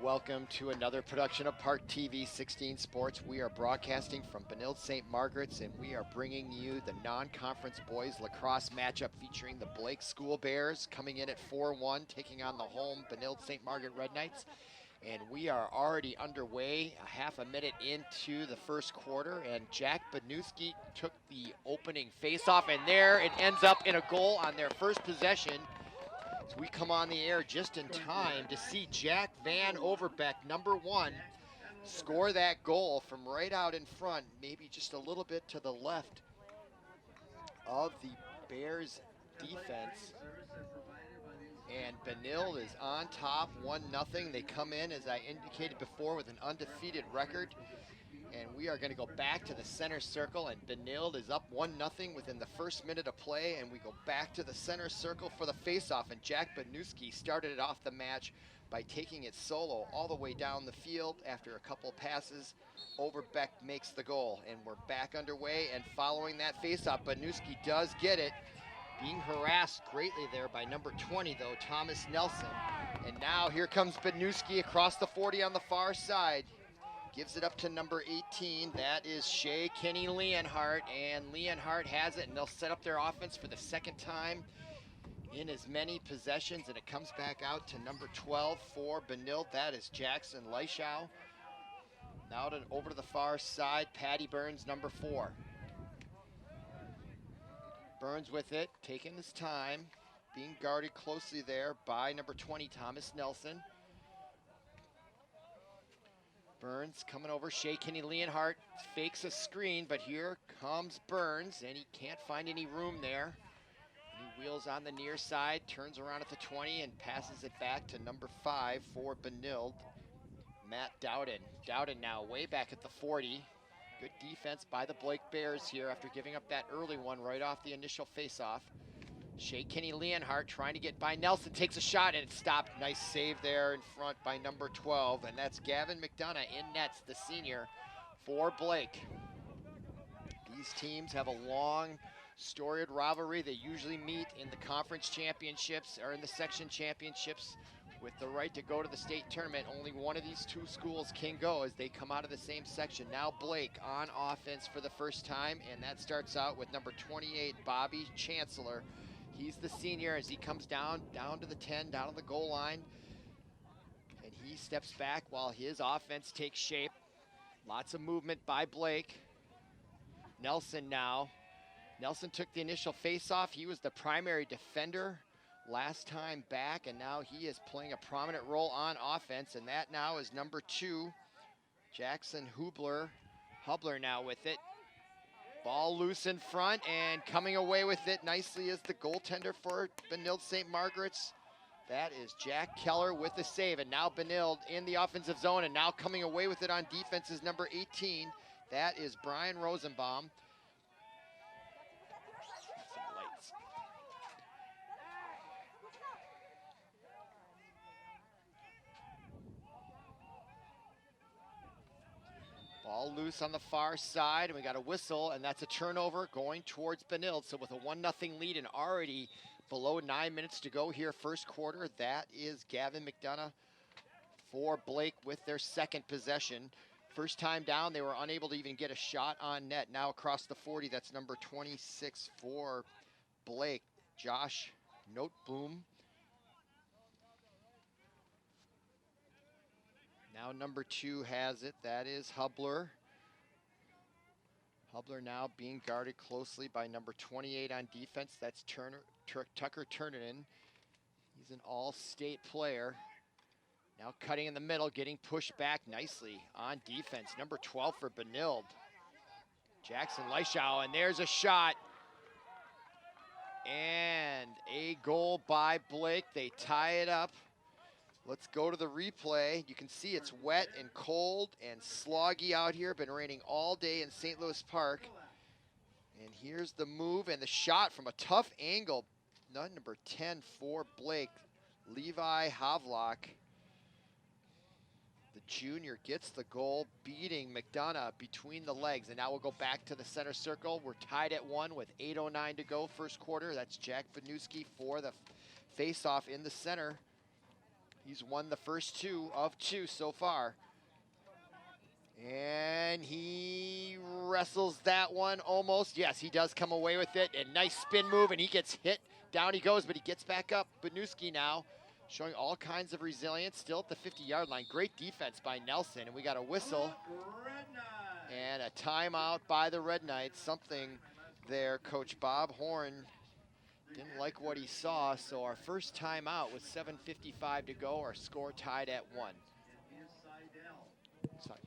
Welcome to another production of ParkTV 16 Sports. We are broadcasting from Benilde-St. Margaret's, and we are bringing you the non-conference boys lacrosse matchup featuring the Blake School Bears coming in at 4-1, taking on the home Benilde-St. Margaret Red Knights. And we are already underway, a half a minute into the first quarter, and Jack Benilde took the opening faceoff, and there it ends up in a goal on their first possession. So we come on the air just in time to see Jack Van Overbeck, number 1, score that goal from right out in front, maybe just a little bit to the left of the Bears defense. And Benilde is on top, 1-0. They come in, as I indicated before, with an undefeated record. And we are going to go back to the center circle, and Benilde is up 1-0 within the first minute of play, and we go back to the center circle for the faceoff. And Jack Benilde started it off the match by taking it solo all the way down the field. After a couple passes, Overbeck makes the goal, and we're back underway. And following that faceoff, Benilde does get it, being harassed greatly there by number 20, though, Thomas Nelson. And now here comes Benilde across the 40 on the far side. Gives it up to number 18. That is Shea Kenny Leonhardt, and Leonhardt has it, and they'll set up their offense for the second time in as many possessions, and it comes back out to number 12 for Benilde. That is Jackson Leischow. Now over to the far side, Patty Burns, number 4. Burns with it, taking his time, being guarded closely there by number 20, Thomas Nelson. Burns coming over, Shea Kenny Leonhardt fakes a screen, but here comes Burns, and he can't find any room there. And he wheels on the near side, turns around at the 20, and passes it back to number 5 for Benilde, Matt Dowden. Dowden now way back at the 40. Good defense by the Blake Bears here after giving up that early one right off the initial faceoff. Shea Kenny Leonhardt trying to get by Nelson, takes a shot, and it stopped. Nice save there in front by number 12, and that's Gavin McDonough in nets, the senior, for Blake. These teams have a long, storied rivalry. They usually meet in the conference championships or in the section championships with the right to go to the state tournament. Only one of these two schools can go as they come out of the same section. Now Blake on offense for the first time, and that starts out with number 28, Bobby Chancellor. He's the senior as he comes down to the 10, down to the goal line. And he steps back while his offense takes shape. Lots of movement by Blake. Nelson now. Nelson took the initial faceoff. He was the primary defender last time back, and now he is playing a prominent role on offense, and that now is number 2, Jackson Hubler now with it. Ball loose in front, and coming away with it nicely is the goaltender for Benilde-St. Margaret's. That is Jack Keller with the save, and now Benilde in the offensive zone, and now coming away with it on defense is number 18. That is Brian Rosenbaum. Some lights. Ball loose on the far side, and we got a whistle, and that's a turnover going towards Benilde. So with a 1-0 lead and already below 9 minutes to go here first quarter, that is Gavin McDonough for Blake with their second possession. First time down, they were unable to even get a shot on net. Now across the 40, that's number 26 for Blake, Josh Noteboom. Now number 2 has it, that is Hubler. Hubler now being guarded closely by number 28 on defense, that's Tucker Turnerton. He's an all-state player. Now cutting in the middle, getting pushed back nicely on defense. Number 12 for Benilde, Jackson Leischow, and there's a shot. And a goal by Blake, they tie it up. Let's go to the replay. You can see it's wet and cold and sloggy out here. Been raining all day in St. Louis Park. And here's the move and the shot from a tough angle. Number 10 for Blake, Levi Havlock. The junior gets the goal, beating McDonough between the legs. And now we'll go back to the center circle. We're tied at 1 with 8:09 to go, first quarter. That's Jack Benilde-St for the face-off in the center. He's won the first 2 of 2 so far. And he wrestles that one almost. Yes, he does come away with it. A nice spin move, and he gets hit. Down he goes, but he gets back up. Benilde-St now showing all kinds of resilience, still at the 50-yard line. Great defense by Nelson, and we got a whistle and a timeout by the Red Knights. Something there, Coach Bob Horn didn't like what he saw, so our first timeout with 7:55 to go, our score tied at 1. Sorry.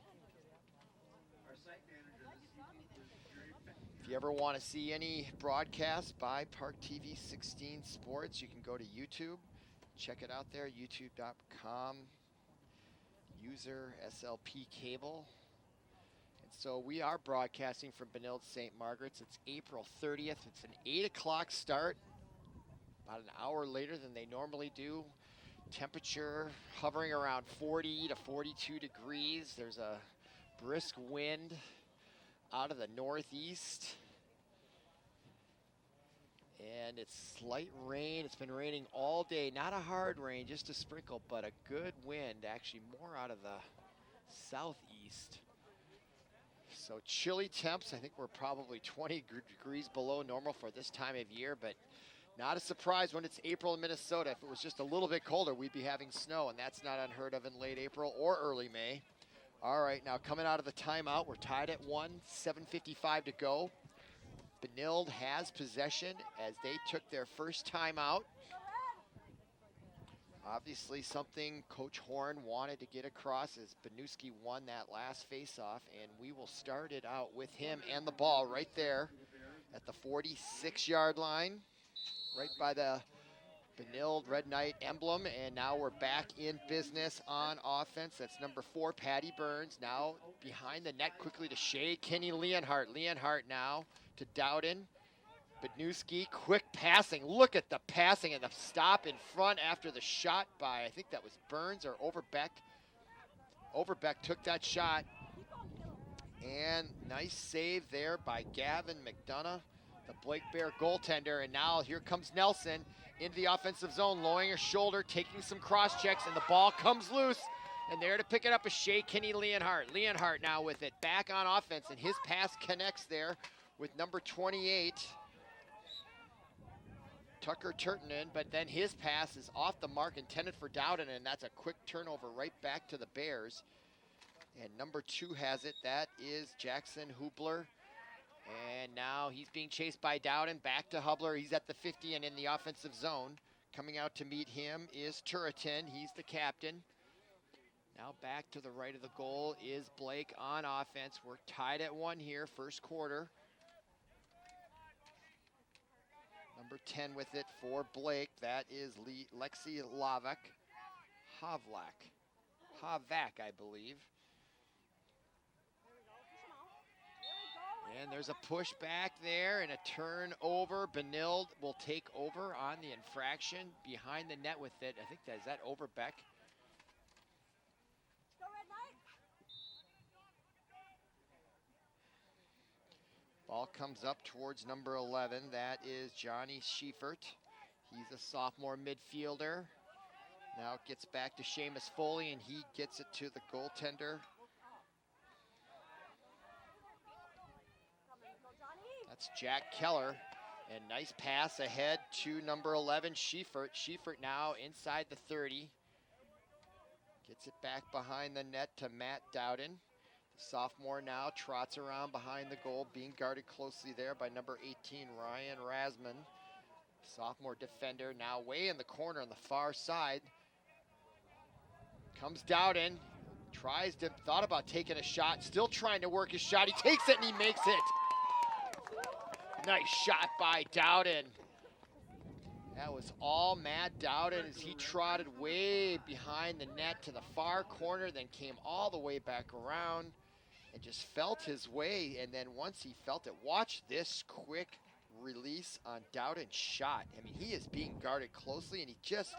If you ever want to see any broadcast by ParkTV 16 Sports, you can go to YouTube. Check it out there, youtube.com, user SLP cable. And so we are broadcasting from Benilde-St. Margaret's. It's April 30th. It's an 8 o'clock start, about an hour later than they normally do. Temperature hovering around 40 to 42 degrees. There's a brisk wind out of the northeast. And it's slight rain. It's been raining all day. Not a hard rain, just a sprinkle, but a good wind, actually more out of the southeast. So chilly temps. I think we're probably 20 degrees below normal for this time of year, but not a surprise when it's April in Minnesota. If it was just a little bit colder, we'd be having snow, and that's not unheard of in late April or early May. All right, now coming out of the timeout, we're tied at 1, 7:55 to go. Benilde has possession as they took their first timeout. Obviously something Coach Horn wanted to get across as Benilde-St won that last face-off, and we will start it out with him and the ball right there at the 46-yard line, right by the Benilde Red Knight emblem. And now we're back in business on offense. That's number 4, Patty Burns. Now behind the net quickly to Shea Kenny Leonhardt. Leonhardt now to Dowden. Benilde-St, quick passing. Look at the passing and the stop in front after the shot by, I think that was Burns or Overbeck. Overbeck took that shot. And nice save there by Gavin McDonough, the Blake Bear goaltender. And now here comes Nelson into the offensive zone, lowering his shoulder, taking some cross checks, and the ball comes loose. And there to pick it up is Shea Kenny Leonhardt. Leonhardt now with it, back on offense, and his pass connects there with number 28, Tucker Turtonen, but then his pass is off the mark, intended for Dowden, and that's a quick turnover right back to the Bears. And number 2 has it, that is Jackson Hubler. And now he's being chased by Dowden, back to Hubler. He's at the 50 and in the offensive zone. Coming out to meet him is Turtonen, he's the captain. Now back to the right of the goal is Blake on offense. We're tied at 1 here, first quarter. Number 10 with it for Blake. That is Lexi Havak, I believe. And there's a push back there and a turnover. Benilde will take over on the infraction behind the net with it. I think is that Overbeck. Ball comes up towards number 11. That is Johnny Schiefert. He's a sophomore midfielder. Now it gets back to Seamus Foley, and he gets it to the goaltender. That's Jack Keller. And nice pass ahead to number 11, Schiefert. Schiefert now inside the 30. Gets it back behind the net to Matt Dowden. The sophomore now trots around behind the goal, being guarded closely there by number 18, Ryan Rasman. Sophomore defender now way in the corner on the far side. Comes Dowden, thought about taking a shot, still trying to work his shot. He takes it and he makes it. Nice shot by Dowden. That was all Matt Dowden as he trotted way behind the net to the far corner, then came all the way back around and just felt his way. And then once he felt it, watch this quick release on Dowden's shot. I mean, he is being guarded closely and he just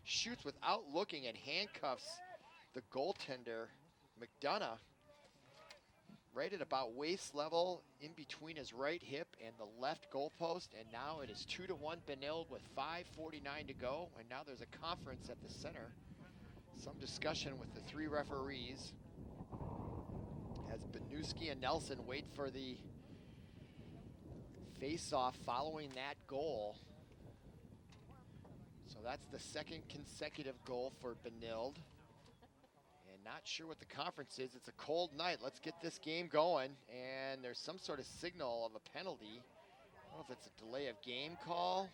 shoots without looking, and handcuffs the goaltender, McDonough, right at about waist level in between his right hip and the left goalpost. And now it is 2-1 Benilde with 5:49 to go. And now there's a conference at the center. Some discussion with the three referees as Benuski and Nelson wait for the face-off following that goal. So that's the second consecutive goal for Benilde. And not sure what the conference is. It's a cold night. Let's get this game going. And there's some sort of signal of a penalty. I don't know if it's a delay of game call.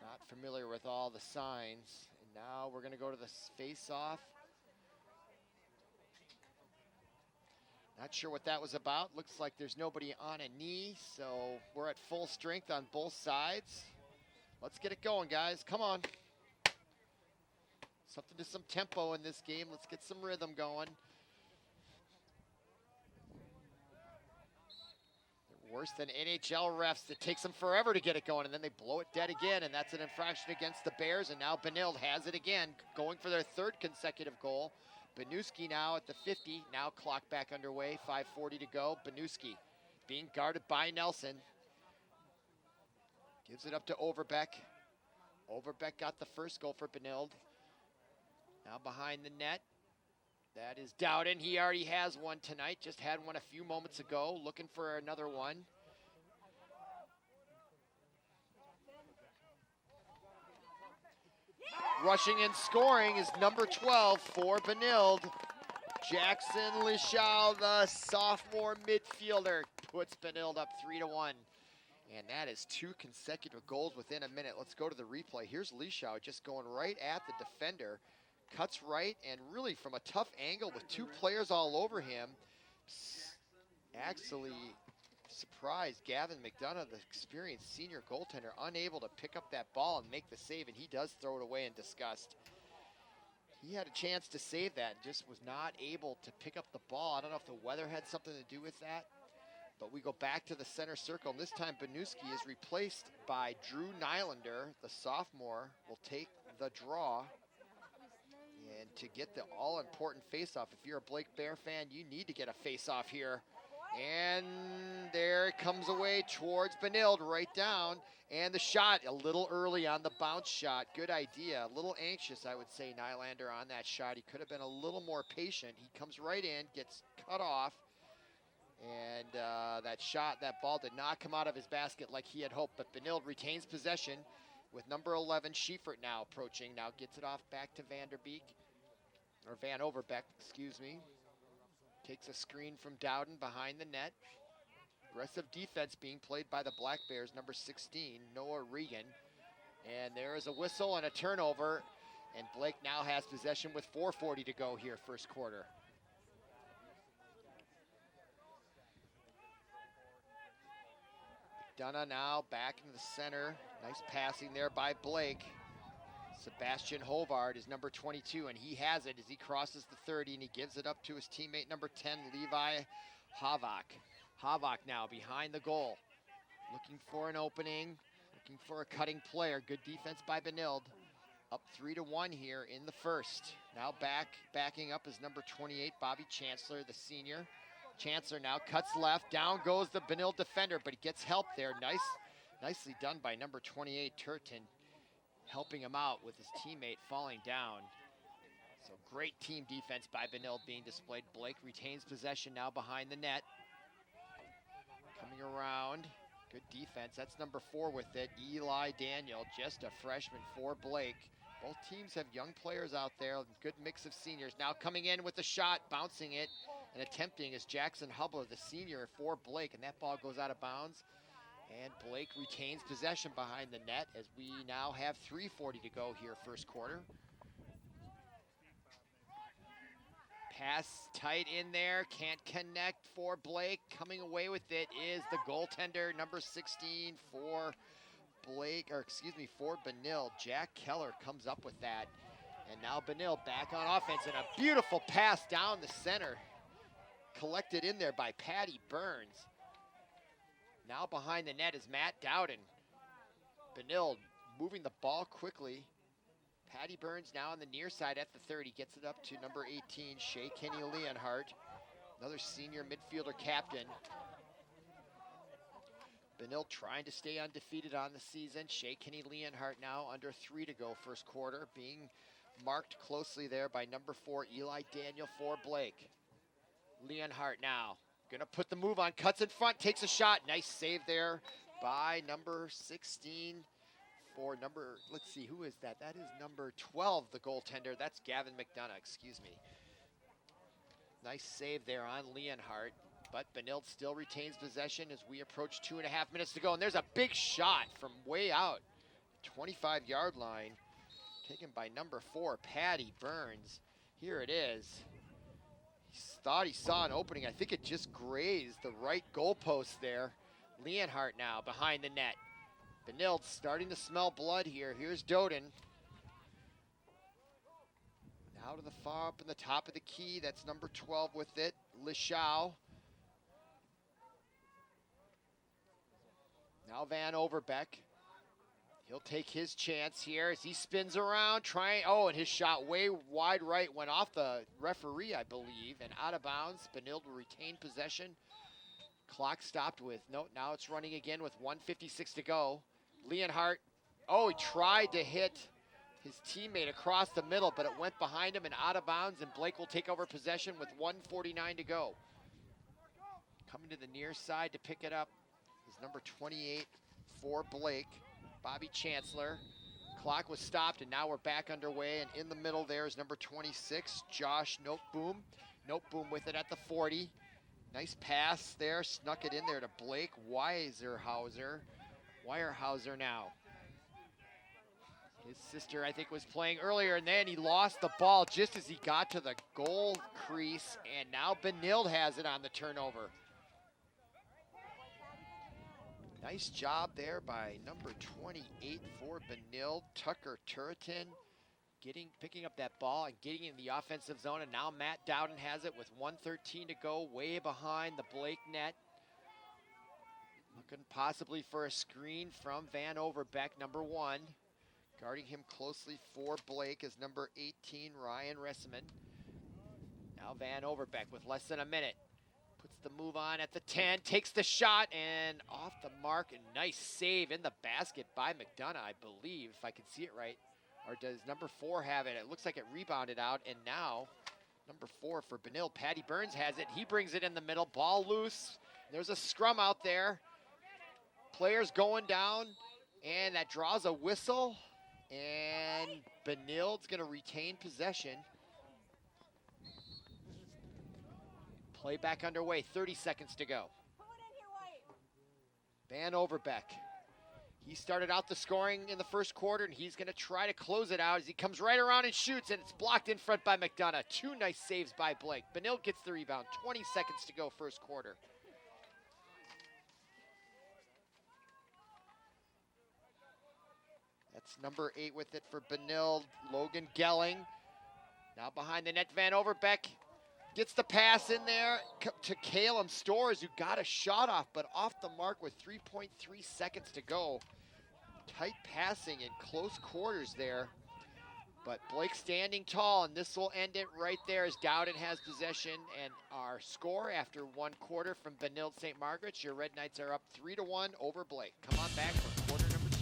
Not familiar with all the signs. And now we're going to go to the face-off. Not sure what that was about. Looks like there's nobody on a knee, so we're at full strength on both sides. Let's get it going, guys. Come on. Something to some tempo in this game. Let's get some rhythm going. They're worse than NHL refs. It takes them forever to get it going, and then they blow it dead again, and that's an infraction against the Bears, and now Benilde has it again, going for their third consecutive goal. Benuski now at the 50, now clock back underway, 5:40 to go. Benuski being guarded by Nelson. Gives it up to Overbeck. Overbeck got the first goal for Benilde. Now behind the net, that is Dowden. He already has one tonight, just had one a few moments ago, looking for another one. Rushing and scoring is number 12 for Benilde. Jackson Lischau, the sophomore midfielder, puts Benilde up 3-1. And that is two consecutive goals within a minute. Let's go to the replay. Here's Lischau just going right at the defender. Cuts right, and really from a tough angle with two players all over him. Actually surprised Gavin McDonough, the experienced senior goaltender, unable to pick up that ball and make the save, and he does throw it away in disgust. He had a chance to save that and just was not able to pick up the ball. I don't know if the weather had something to do with that, but we go back to the center circle, and this time Benuski is replaced by Drew Nylander. The sophomore will take the draw. And to get the all-important face-off, if you're a Blake Bear fan, you need to get a face-off here. And there it comes away towards Benilde, right down. And the shot, a little early on the bounce shot. Good idea. A little anxious, I would say, Nylander on that shot. He could have been a little more patient. He comes right in, gets cut off. And that shot, that ball did not come out of his basket like he had hoped. But Benilde retains possession with number 11, Schiefert now approaching. Now gets it off back to Vanderbeek. Or Van Overbeck, excuse me. Takes a screen from Dowden behind the net. Aggressive defense being played by the Black Bears, number 16, Noah Regan. And there is a whistle and a turnover. And Blake now has possession with 4:40 to go here, first quarter. McDonough now back into the center. Nice passing there by Blake. Sebastian Hovard is number 22, and he has it as he crosses the 30, and he gives it up to his teammate number 10, Levi Havak. Havak now behind the goal, looking for an opening, looking for a cutting player. Good defense by Benilde. Up 3-1 here in the first. Now backing up is number 28, Bobby Chancellor, the senior. Chancellor now cuts left, down goes the Benilde defender, but he gets help there. Nicely done by number 28, Turton, helping him out with his teammate falling down. So great team defense by Benilde being displayed. Blake retains possession now behind the net. Coming around, good defense. That's number 4 with it, Eli Daniel, just a freshman for Blake. Both teams have young players out there, good mix of seniors. Now coming in with the shot, bouncing it, and attempting is Jackson Hubler, the senior for Blake, and that ball goes out of bounds. And Blake retains possession behind the net as we now have 3:40 to go here, first quarter. Pass tight in there, can't connect for Blake. Coming away with it is the goaltender, number 16 for Blake, or excuse me, for Benilde. Jack Keller comes up with that. And now Benilde back on offense, and a beautiful pass down the center. Collected in there by Patty Burns. Now behind the net is Matt Dowden. Benilde moving the ball quickly. Patty Burns now on the near side at the 30, gets it up to number 18, Shea Kenny Leonhardt, another senior midfielder captain. Benilde trying to stay undefeated on the season. Shea Kenny Leonhardt now under 3 to go first quarter, being marked closely there by number 4, Eli Daniel for Blake. Leonhardt now gonna put the move on, cuts in front, takes a shot. Nice save there by number 16 for number, let's see, who is that? That is number 12, the goaltender. That's Gavin McDonough, excuse me. Nice save there on Leonhardt, but Benilde still retains possession as we approach 2.5 minutes to go. And there's a big shot from way out, 25-yard line, taken by number 4, Patty Burns. Here it is. He thought he saw an opening. I think it just grazed the right goalpost there. Leonhardt now behind the net. Benilde starting to smell blood here. Here's Doden. Now to the far up in the top of the key. That's number 12 with it, Lishau. Now Van Overbeck. He'll take his chance here as he spins around, trying, oh, and his shot way wide right went off the referee, I believe, and out of bounds. Benilde will retain possession. Clock stopped with, no, now it's running again with 1:56 to go. Leonhardt, oh, he tried to hit his teammate across the middle, but it went behind him and out of bounds, and Blake will take over possession with 1:49 to go. Coming to the near side to pick it up is number 28 for Blake, Bobby Chancellor. Clock was stopped, and now we're back underway, and in the middle there is number 26, Josh Noteboom. Noteboom with it at the 40. Nice pass there, snuck it in there to Blake Weyerhauser now. His sister, I think, was playing earlier, and then he lost the ball just as he got to the goal crease, and now Benilde has it on the turnover. Nice job there by number 28 for Benilde, Tucker Turretin, picking up that ball and getting in the offensive zone, and now Matt Dowden has it with 1:13 to go, way behind the Blake net. Looking possibly for a screen from Van Overbeck, number 1. Guarding him closely for Blake is number 18, Ryan Ressiman. Now Van Overbeck with less than a minute. Puts the move on at the 10, takes the shot, and off the mark, and nice save in the basket by McDonough, I believe, if I can see it right. Or does number 4 have it? It looks like it rebounded out, and now number 4 for Benilde, Patty Burns has it. He brings it in the middle, ball loose. There's a scrum out there. Players going down, and that draws a whistle, and Benilde's going to retain possession. Play back underway, 30 seconds to go. Van Overbeck. He started out the scoring in the first quarter, and he's going to try to close it out as he comes right around and shoots, and it's blocked in front by McDonough. 2 nice saves by Blake. Benilde gets the rebound. 20 seconds to go first quarter. That's number 8 with it for Benilde, Logan Gelling. Now behind the net, Van Overbeck gets the pass in there to Caleb Storrs, who got a shot off, but off the mark with 3.3 seconds to go. Tight passing in close quarters there. But Blake standing tall, and this will end it right there as Dowden has possession. And our score after 1 quarter from Benilde-St. Margaret's, your Red Knights are up 3-1 over Blake. Come on back for quarter number 2.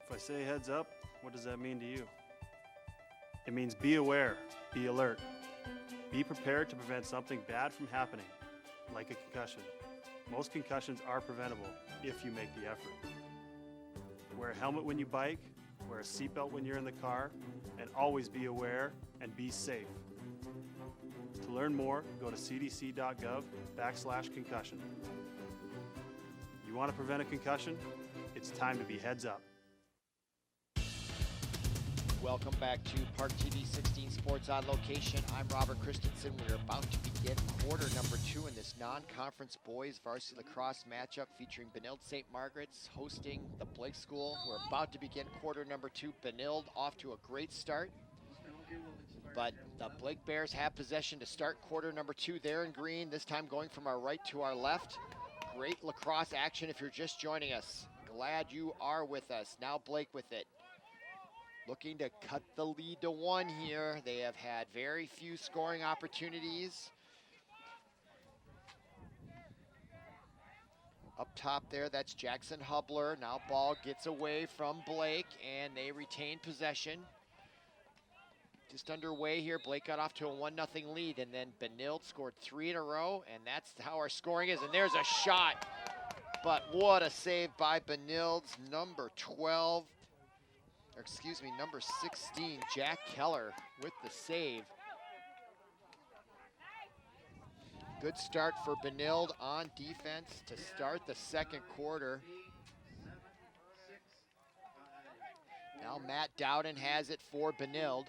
If I say heads up, what does that mean to you? It means be aware, be alert. Be prepared to prevent something bad from happening, like a concussion. Most concussions are preventable if you make the effort. Wear a helmet when you bike, wear a seatbelt when you're in the car, and always be aware and be safe. To learn more, go to cdc.gov/concussion. You want to prevent a concussion? It's time to be heads up. Welcome back to ParkTV 16 Sports on Location. I'm Robert Christensen. We're about to begin quarter number 2 in this non-conference boys varsity lacrosse matchup featuring Benilde-St. Margaret's hosting the Blake School. We're about to begin quarter number 2. Benilde off to a great start. But the Blake Bears have possession to start quarter number 2 there in green, this time going from our right to our left. Great lacrosse action if you're just joining us. Glad you are with us. Now Blake with it. Looking to cut the lead to 1 here. They have had very few scoring opportunities. Up top there, that's Jackson Hubler. Now ball gets away from Blake, and they retain possession. Just underway here, Blake got off to a 1-0 lead, and then Benilde scored 3 in a row, and that's how our scoring is. And there's a shot, but what a save by Benilde's number 12, or excuse me, number 16, Jack Keller with the save. Good start for Benilde on defense to start the second quarter. Now Matt Dowden has it for Benilde.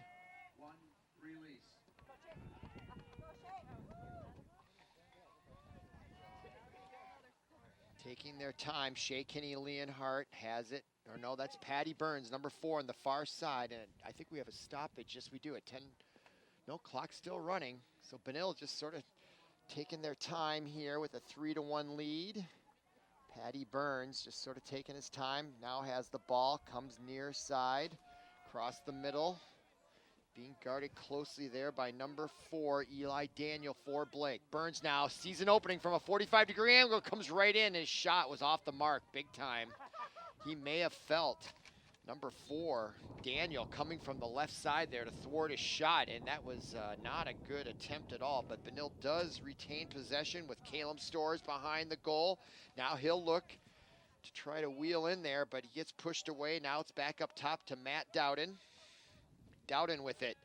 Taking their time, Shea Kinney-Leonhardt has it. Or no, that's Patty Burns, number 4 on the far side. And I think we have a stoppage. Yes, we do at 10. No, clock still running. So Benilde just sort of taking their time here with a 3-1 lead. Patty Burns just sort of taking his time. Now has the ball, comes near side, across the middle. Being guarded closely there by number 4, Eli Daniel for Blake. Burns now sees an opening from a 45-degree angle, comes right in. His shot was off the mark big time. He may have felt number 4, Daniel, coming from the left side there to thwart his shot, and that was not a good attempt at all. But Benilde does retain possession with Caleb Storrs behind the goal. Now he'll look to try to wheel in there, but he gets pushed away. Now it's back up top to Matt Dowden. Dowden with it.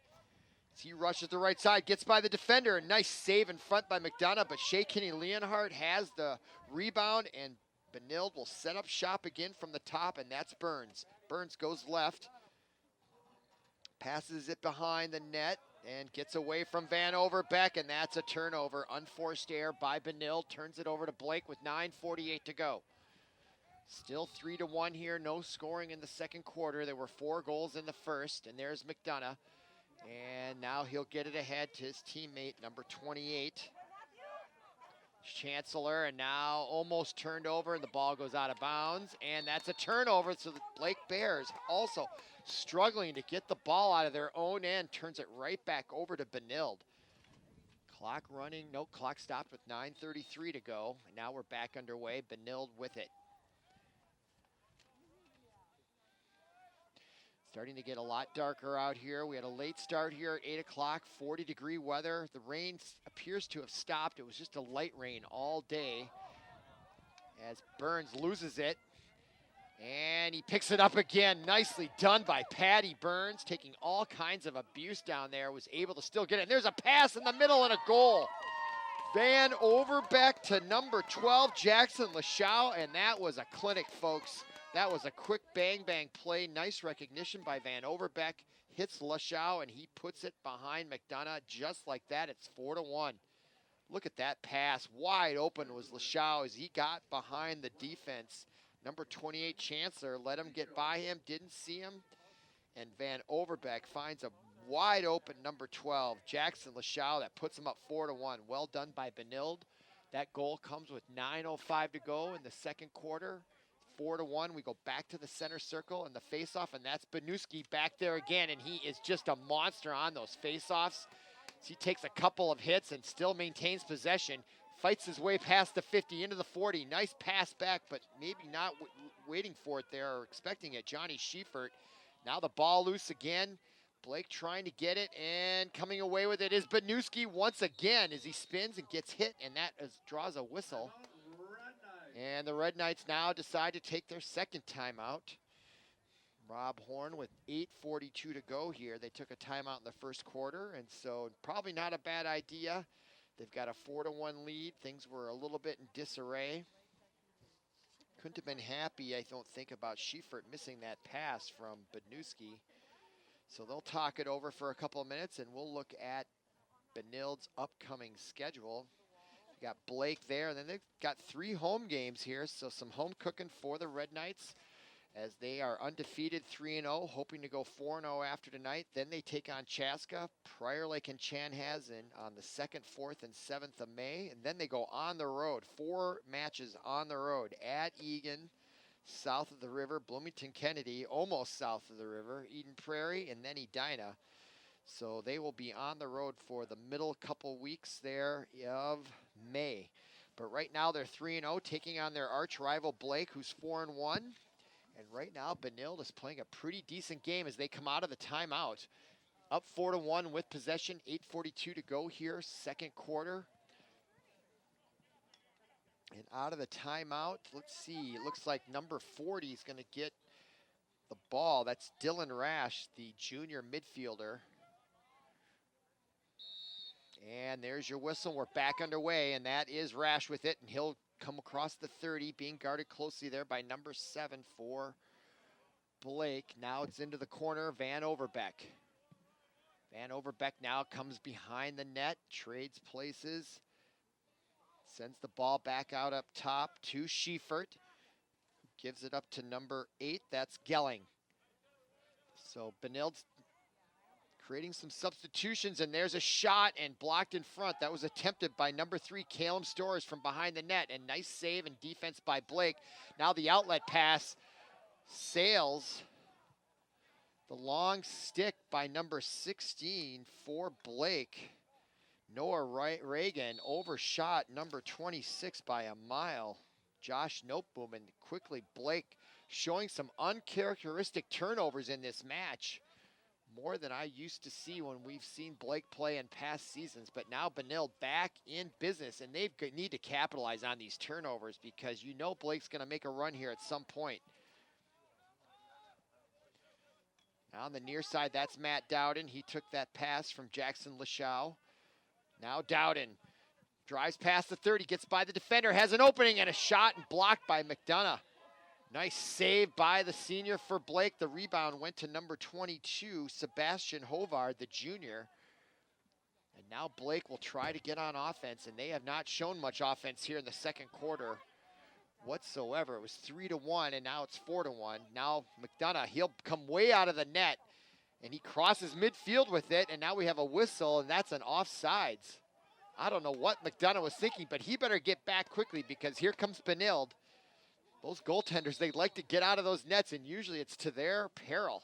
As he rushes the right side, gets by the defender. A nice save in front by McDonough, but Shea Kinney-Leonhardt has the rebound, and Benilde will set up shop again from the top, and that's Burns. Burns goes left, passes it behind the net, and gets away from Van Overbeck, and that's a turnover. Unforced error by Benilde, turns it over to Blake with 9:48 to go. Still 3-1 here, no scoring in the second quarter. There were 4 goals in the first, and there's McDonough. And now he'll get it ahead to his teammate, number 28, Chancellor, and now almost turned over, and the ball goes out of bounds, and that's a turnover. So the Blake Bears also struggling to get the ball out of their own end, turns it right back over to Benilde. Clock running, no, clock stopped with 9:33 to go, and now we're back underway. Benilde with it. Starting to get a lot darker out here. We had a late start here at 8 o'clock, 40-degree weather. The rain appears to have stopped. It was just a light rain all day as Burns loses it. And he picks it up again. Nicely done by Patty Burns, taking all kinds of abuse down there, was able to still get it. And there's a pass in the middle and a goal. Van Overbeck to number 12, Jackson Lashow, and that was a clinic, folks. That was a quick bang-bang play. Nice recognition by Van Overbeck. Hits Lashow, and he puts it behind McDonough just like that. It's 4-1. Look at that pass. Wide open was Lashow as he got behind the defense. Number 28, Chancellor, let him get by him, didn't see him. And Van Overbeck finds a wide open number 12, Jackson Lashow, that puts him up 4-1. Well done by Benilde. That goal comes with 9:05 to go in the second quarter. 4-1, we go back to the center circle and the face-off, and that's Banuski back there again, and he is just a monster on those face-offs. He takes a couple of hits and still maintains possession, fights his way past the 50 into the 40. Nice pass back, but maybe not waiting for it there or expecting it. Johnny Schiefert. Now the ball loose again. Blake trying to get it, and coming away with it is Banuski once again as he spins and gets hit, and that draws a whistle. And the Red Knights now decide to take their second timeout. Rob Horn with 8:42 to go here. They took a timeout in the first quarter, and so probably not a bad idea. They've got a 4-1 lead. Things were a little bit in disarray. Couldn't have been happy, I don't think, about Schiefert missing that pass from Banuski. So they'll talk it over for a couple of minutes, and we'll look at Benilde's upcoming schedule. Got Blake there, and then they've got 3 home games here, so some home cooking for the Red Knights as they are undefeated 3-0, hoping to go 4-0 after tonight. Then they take on Chaska, Prior Lake, and Chanhassen on the 2nd, 4th, and 7th of May. And then they go on the road, 4 matches on the road at Egan, south of the river, Bloomington Kennedy, almost south of the river, Eden Prairie, and then Edina. So they will be on the road for the middle couple weeks there of May. But right now they're 3-0, taking on their arch rival Blake, who's 4-1. And right now, Benilde is playing a pretty decent game as they come out of the timeout. Up 4-1 with possession, 8:42 to go here, 2nd quarter. And out of the timeout, let's see, it looks like number 40 is going to get the ball. That's Dylan Rash, the junior midfielder. And there's your whistle. We're back underway, and that is Rash with it, and he'll come across the 30, being guarded closely there by number 7 for Blake. Now it's into the corner, Van Overbeck. Van Overbeck now comes behind the net, trades places, sends the ball back out up top to Schiefert. Gives it up to number 8, that's Gelling. So Benilde's creating some substitutions, and there's a shot and blocked in front. That was attempted by number 3, Calum Storrs from behind the net, and nice save and defense by Blake. Now the outlet pass sails. The long stick by number 16 for Blake. Noah Reagan overshot number 26 by a mile. Josh Noteboom, and quickly Blake showing some uncharacteristic turnovers in this match. More than I used to see when we've seen Blake play in past seasons, but now Benilde back in business, and they need to capitalize on these turnovers because you know Blake's going to make a run here at some point. Now on the near side, that's Matt Dowden. He took that pass from Jackson Lachau. Now Dowden drives past the 30, gets by the defender, has an opening, and a shot and blocked by McDonough. Nice save by the senior for Blake. The rebound went to number 22, Sebastian Hovard, the junior. And now Blake will try to get on offense, and they have not shown much offense here in the 2nd quarter whatsoever. It was 3-1, and now it's 4-1. Now McDonough, he'll come way out of the net, and he crosses midfield with it, and now we have a whistle, and that's an offsides. I don't know what McDonough was thinking, but he better get back quickly because here comes Benilde. Those goaltenders, they like to get out of those nets, and usually it's to their peril.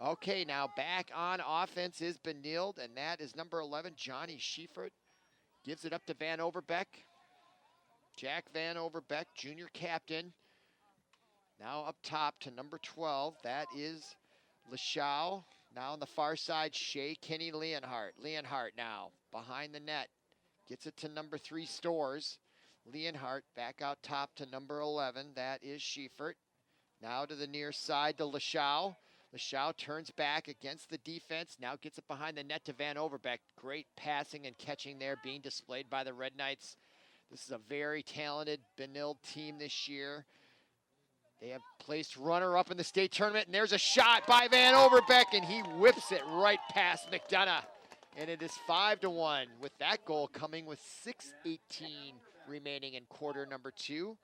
Okay, now back on offense is Benilde, and that is number 11, Johnny Schiefert. Gives it up to Van Overbeck. Jack Van Overbeck, junior captain. Now up top to number 12, that is Lachau. Now on the far side, Shea Kenny Leonhardt. Leonhardt now behind the net. Gets it to number 3, Storrs. Leonhardt back out top to number 11. That is Schiefert. Now to the near side to Lachau. Lachau turns back against the defense. Now gets it behind the net to Van Overbeck. Great passing and catching there being displayed by the Red Knights. This is a very talented Benilde team this year. They have placed runner-up in the state tournament, and there's a shot by Van Overbeck, and he whips it right past McDonough. And it is 5-1, with that goal coming with 6:18 remaining in quarter number 2.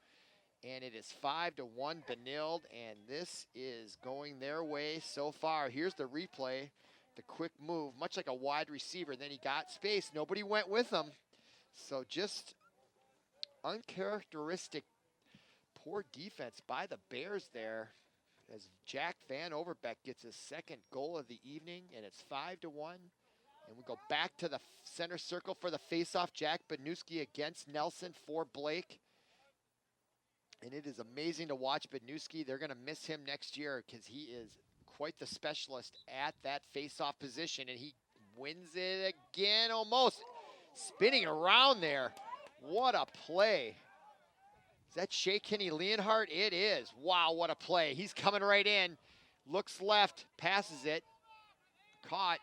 And it is 5-1 Benilde, and this is going their way so far. Here's the replay, the quick move, much like a wide receiver. Then he got space, nobody went with him. So just uncharacteristic poor defense by the Bears there as Jack Van Overbeck gets his 2nd goal of the evening, and it's 5-1. And we go back to the center circle for the faceoff. Jack Bednewski against Nelson for Blake. And it is amazing to watch Bednewski. They're going to miss him next year because he is quite the specialist at that faceoff position. And he wins it again almost. Spinning around there. What a play. Is that Shea Kenny Leonhardt? It is. Wow, what a play. He's coming right in. Looks left, passes it. Caught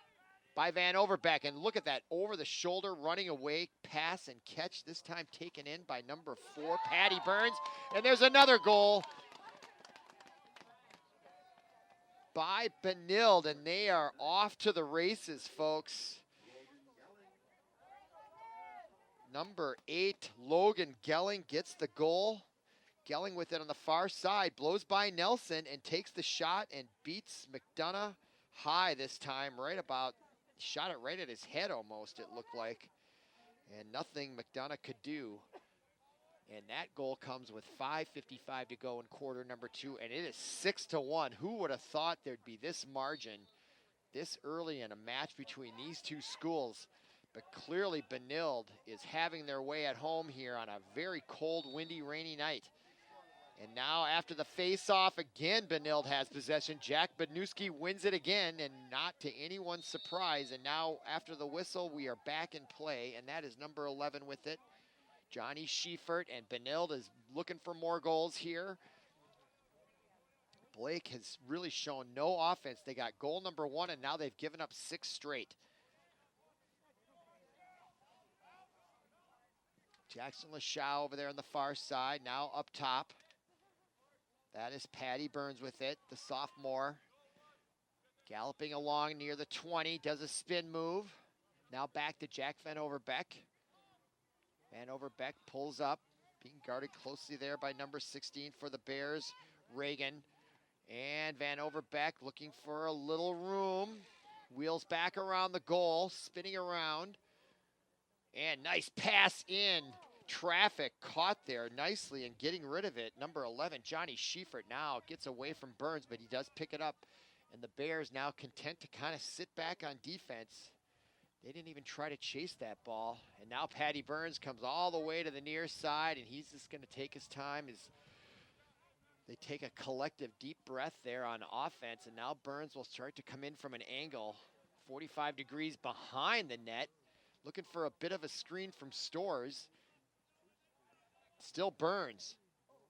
by Van Overbeck, and look at that, over the shoulder, running away, pass and catch, this time taken in by number 4, Patty Burns, and there's another goal by Benilde, and they are off to the races, folks. Number 8, Logan Gelling gets the goal. Gelling with it on the far side, blows by Nelson and takes the shot and beats McDonough high this time, right about, shot it right at his head almost, it looked like. And nothing McDonough could do. And that goal comes with 5:55 to go in quarter number 2, and it is 6-1. Who would have thought there'd be this margin this early in a match between these two schools? But clearly Benilde is having their way at home here on a very cold, windy, rainy night. And now after the face-off, again Benilde has possession. Jack Bednewski wins it again, and not to anyone's surprise. And now after the whistle, we are back in play, and that is number 11 with it, Johnny Schiefert, and Benilde is looking for more goals here. Blake has really shown no offense. They got goal number 1, and now they've given up 6 straight. Jackson Lachau over there on the far side, now up top. That is Patty Burns with it, the sophomore. Galloping along near the 20, does a spin move. Now back to Jack Van Overbeck. Van Overbeck pulls up, being guarded closely there by number 16 for the Bears, Reagan. And Van Overbeck looking for a little room. Wheels back around the goal, spinning around. And nice pass in. Traffic caught there nicely and getting rid of it. Number 11, Johnny Schiefert now gets away from Burns, but he does pick it up. And the Bears now content to kind of sit back on defense. They didn't even try to chase that ball. And now Patty Burns comes all the way to the near side, and he's just going to take his time as they take a collective deep breath there on offense. And now Burns will start to come in from an angle 45 degrees behind the net, looking for a bit of a screen from Stores. Still Burns.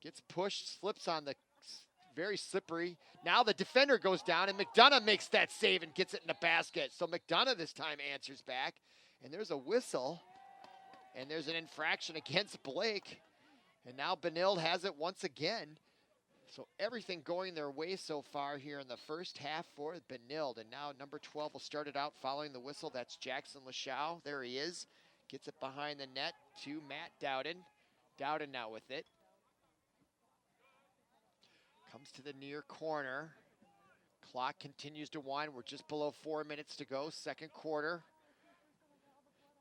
Gets pushed, slips on the very slippery. Now the defender goes down, and McDonough makes that save and gets it in the basket. So McDonough this time answers back, and there's a whistle, and there's an infraction against Blake. And now Benilde has it once again. So everything going their way so far here in the first half for Benilde. And now number 12 will start it out following the whistle. That's Jackson Lachau. There he is. Gets it behind the net to Matt Dowden. Dowden now with it. Comes to the near corner. Clock continues to wind. We're just below 4 minutes to go, second quarter.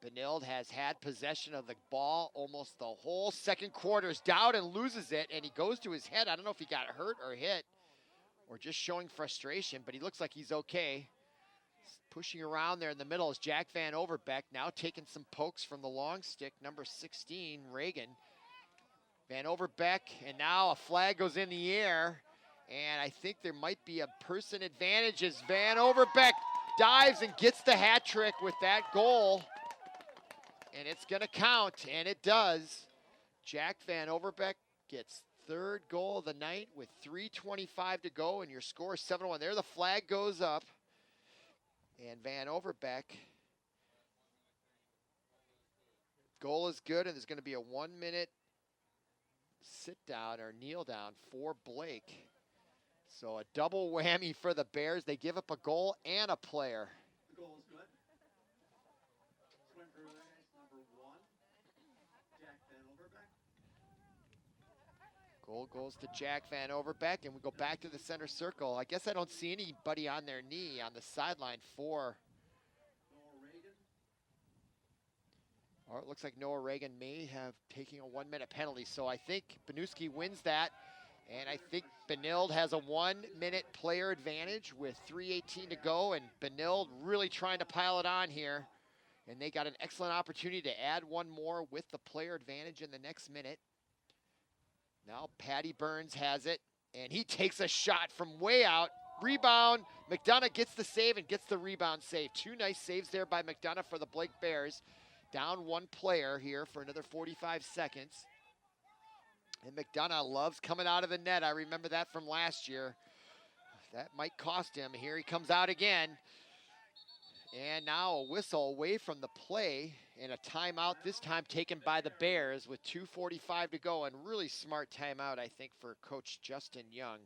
Benilde has had possession of the ball almost the whole second quarter. Dowden loses it, and he goes to his head. I don't know if he got hurt or hit or just showing frustration, but he looks like he's okay. Pushing around there in the middle is Jack Van Overbeck, now taking some pokes from the long stick, number 16, Reagan. Van Overbeck, and now a flag goes in the air, and I think there might be a person advantage as Van Overbeck dives and gets the hat trick with that goal. And it's going to count, and it does. Jack Van Overbeck gets third goal of the night with 3:25 to go, and your score is 7-1. There the flag goes up, and Van Overbeck. Goal is good, and there's going to be a 1 minute sit down or kneel down for Blake. So a double whammy for the Bears. They give up a goal and a player. The goal is good. Swim through there, number 1, Jack Van Overbeck. Goal goes to Jack Van Overbeck, and we go back to the center circle. I guess I don't see anybody on their knee on the sideline for. Or it looks like Noah Reagan may have taken a 1 minute penalty. So I think Bednewski wins that. And I think Benilde has a 1 minute player advantage with 3:18 to go. And Benilde really trying to pile it on here. And they got an excellent opportunity to add one more with the player advantage in the next minute. Now Patty Burns has it. And he takes a shot from way out. Rebound. McDonough gets the save and gets the rebound save. 2 nice saves there by McDonough for the Blake Bears. Down 1 player here for another 45 seconds. And McDonough loves coming out of the net. I remember that from last year. That might cost him. Here he comes out again. And now a whistle away from the play and a timeout, this time taken by the Bears with 2:45 to go. And really smart timeout, I think, for Coach Justin Young.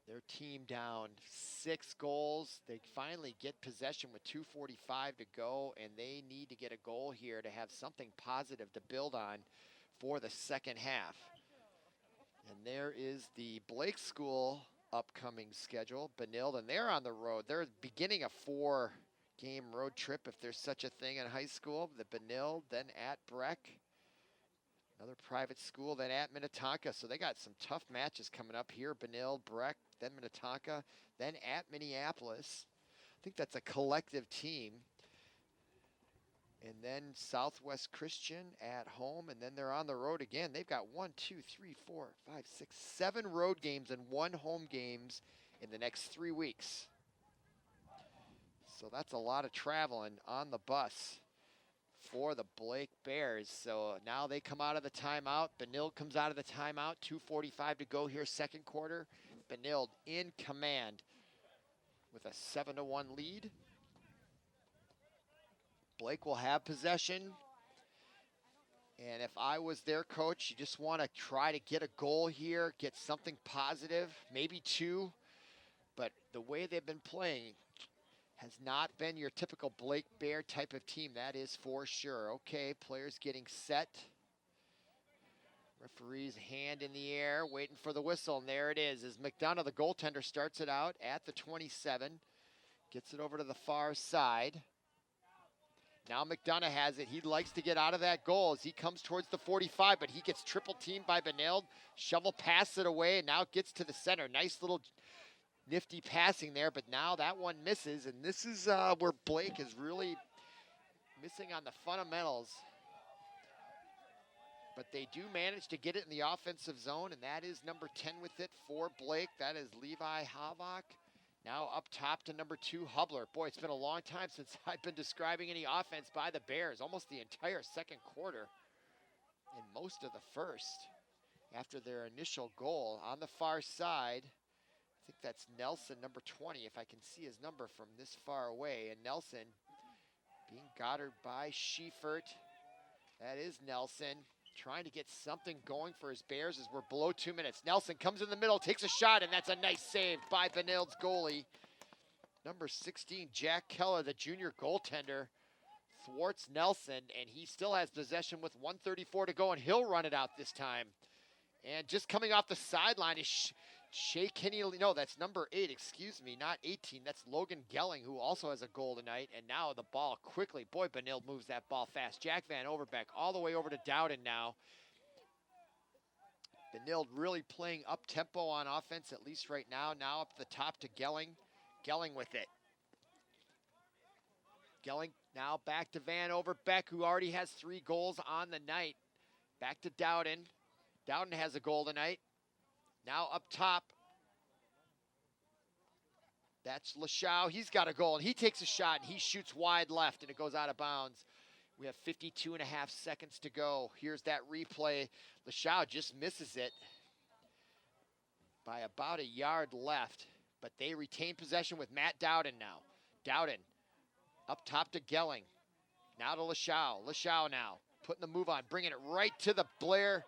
Their team down 6 goals. They finally get possession with 2:45 to go, and they need to get a goal here to have something positive to build on for the second half. And there is the Blake School upcoming schedule, Benilde, and they're on the road. They're beginning a 4-game road trip, if there's such a thing in high school. The Benilde, then at Breck, another private school, then at Minnetonka. So they got some tough matches coming up here. Benilde, Breck, then Minnetonka, then at Minneapolis. I think that's a collective team. And then Southwest Christian at home, and then they're on the road again. They've got 7 road games and 1 home games in the next 3 weeks. So that's a lot of traveling on the bus for the Blake Bears. So now they come out of the timeout. Benilde comes out of the timeout. 2:45 to go here, second quarter. Benilde in command with a 7-1 lead. Blake will have possession. And if I was their coach, you just want to try to get a goal here, get something positive, maybe 2. But the way they've been playing has not been your typical Blake Bear type of team, that is for sure. Okay, players getting set. Referee's hand in the air, waiting for the whistle, and there it is. As McDonough, the goaltender, starts it out at the 27, gets it over to the far side. Now McDonough has it. He likes to get out of that goal as he comes towards the 45, but he gets triple teamed by Benilde. Shovel passes it away, and now it gets to the center. Nice little nifty passing there, but now that one misses, and this is where Blake is really missing on the fundamentals. But they do manage to get it in the offensive zone, and that is number 10 with it for Blake. That is Levi Havok. Now up top to number 2, Hubler. Boy, it's been a long time since I've been describing any offense by the Bears. Almost the entire second quarter and most of the first after their initial goal. On the far side, I think that's Nelson, number 20, if I can see his number from this far away. And Nelson being guarded by Schiefert. That is Nelson trying to get something going for his Bears as we're below 2 minutes. Nelson comes in the middle, takes a shot, and that's a nice save by Benilde's goalie. Number 16, Jack Keller, the junior goaltender, thwarts Nelson, and he still has possession with 1:34 to go, and he'll run it out this time. And just coming off the sideline is Shea Kinney. No, that's number 8, excuse me, not 18. That's Logan Gelling, who also has a goal tonight. And now the ball quickly. Boy, Benilde moves that ball fast. Jack Van Overbeck all the way over to Dowden now. Benilde really playing up-tempo on offense, at least right now. Now up the top to Gelling. Gelling with it. Gelling now back to Van Overbeck, who already has 3 goals on the night. Back to Dowden. Dowden has a goal tonight. Now up top, that's Lachau. He's got a goal, and he takes a shot, and he shoots wide left, and it goes out of bounds. We have 52.5 seconds to go. Here's that replay. Lachau just misses it by about a yard left, but they retain possession with Matt Dowden now. Dowden up top to Gelling. Now to Lachau. Lachau now putting the move on, bringing it right to the Blair.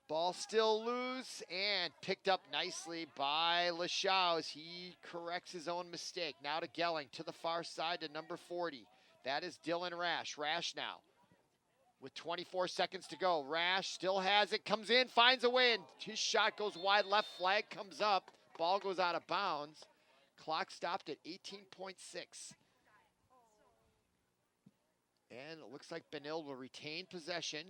Ball still loose and picked up nicely by Lachau as he corrects his own mistake. Now to Gelling, to the far side to number 40. That is Dylan Rash. Rash now with 24 seconds to go. Rash still has it, comes in, finds a way, and his shot goes wide left. Flag comes up. Ball goes out of bounds. Clock stopped at 18.6. And it looks like Benilde will retain possession.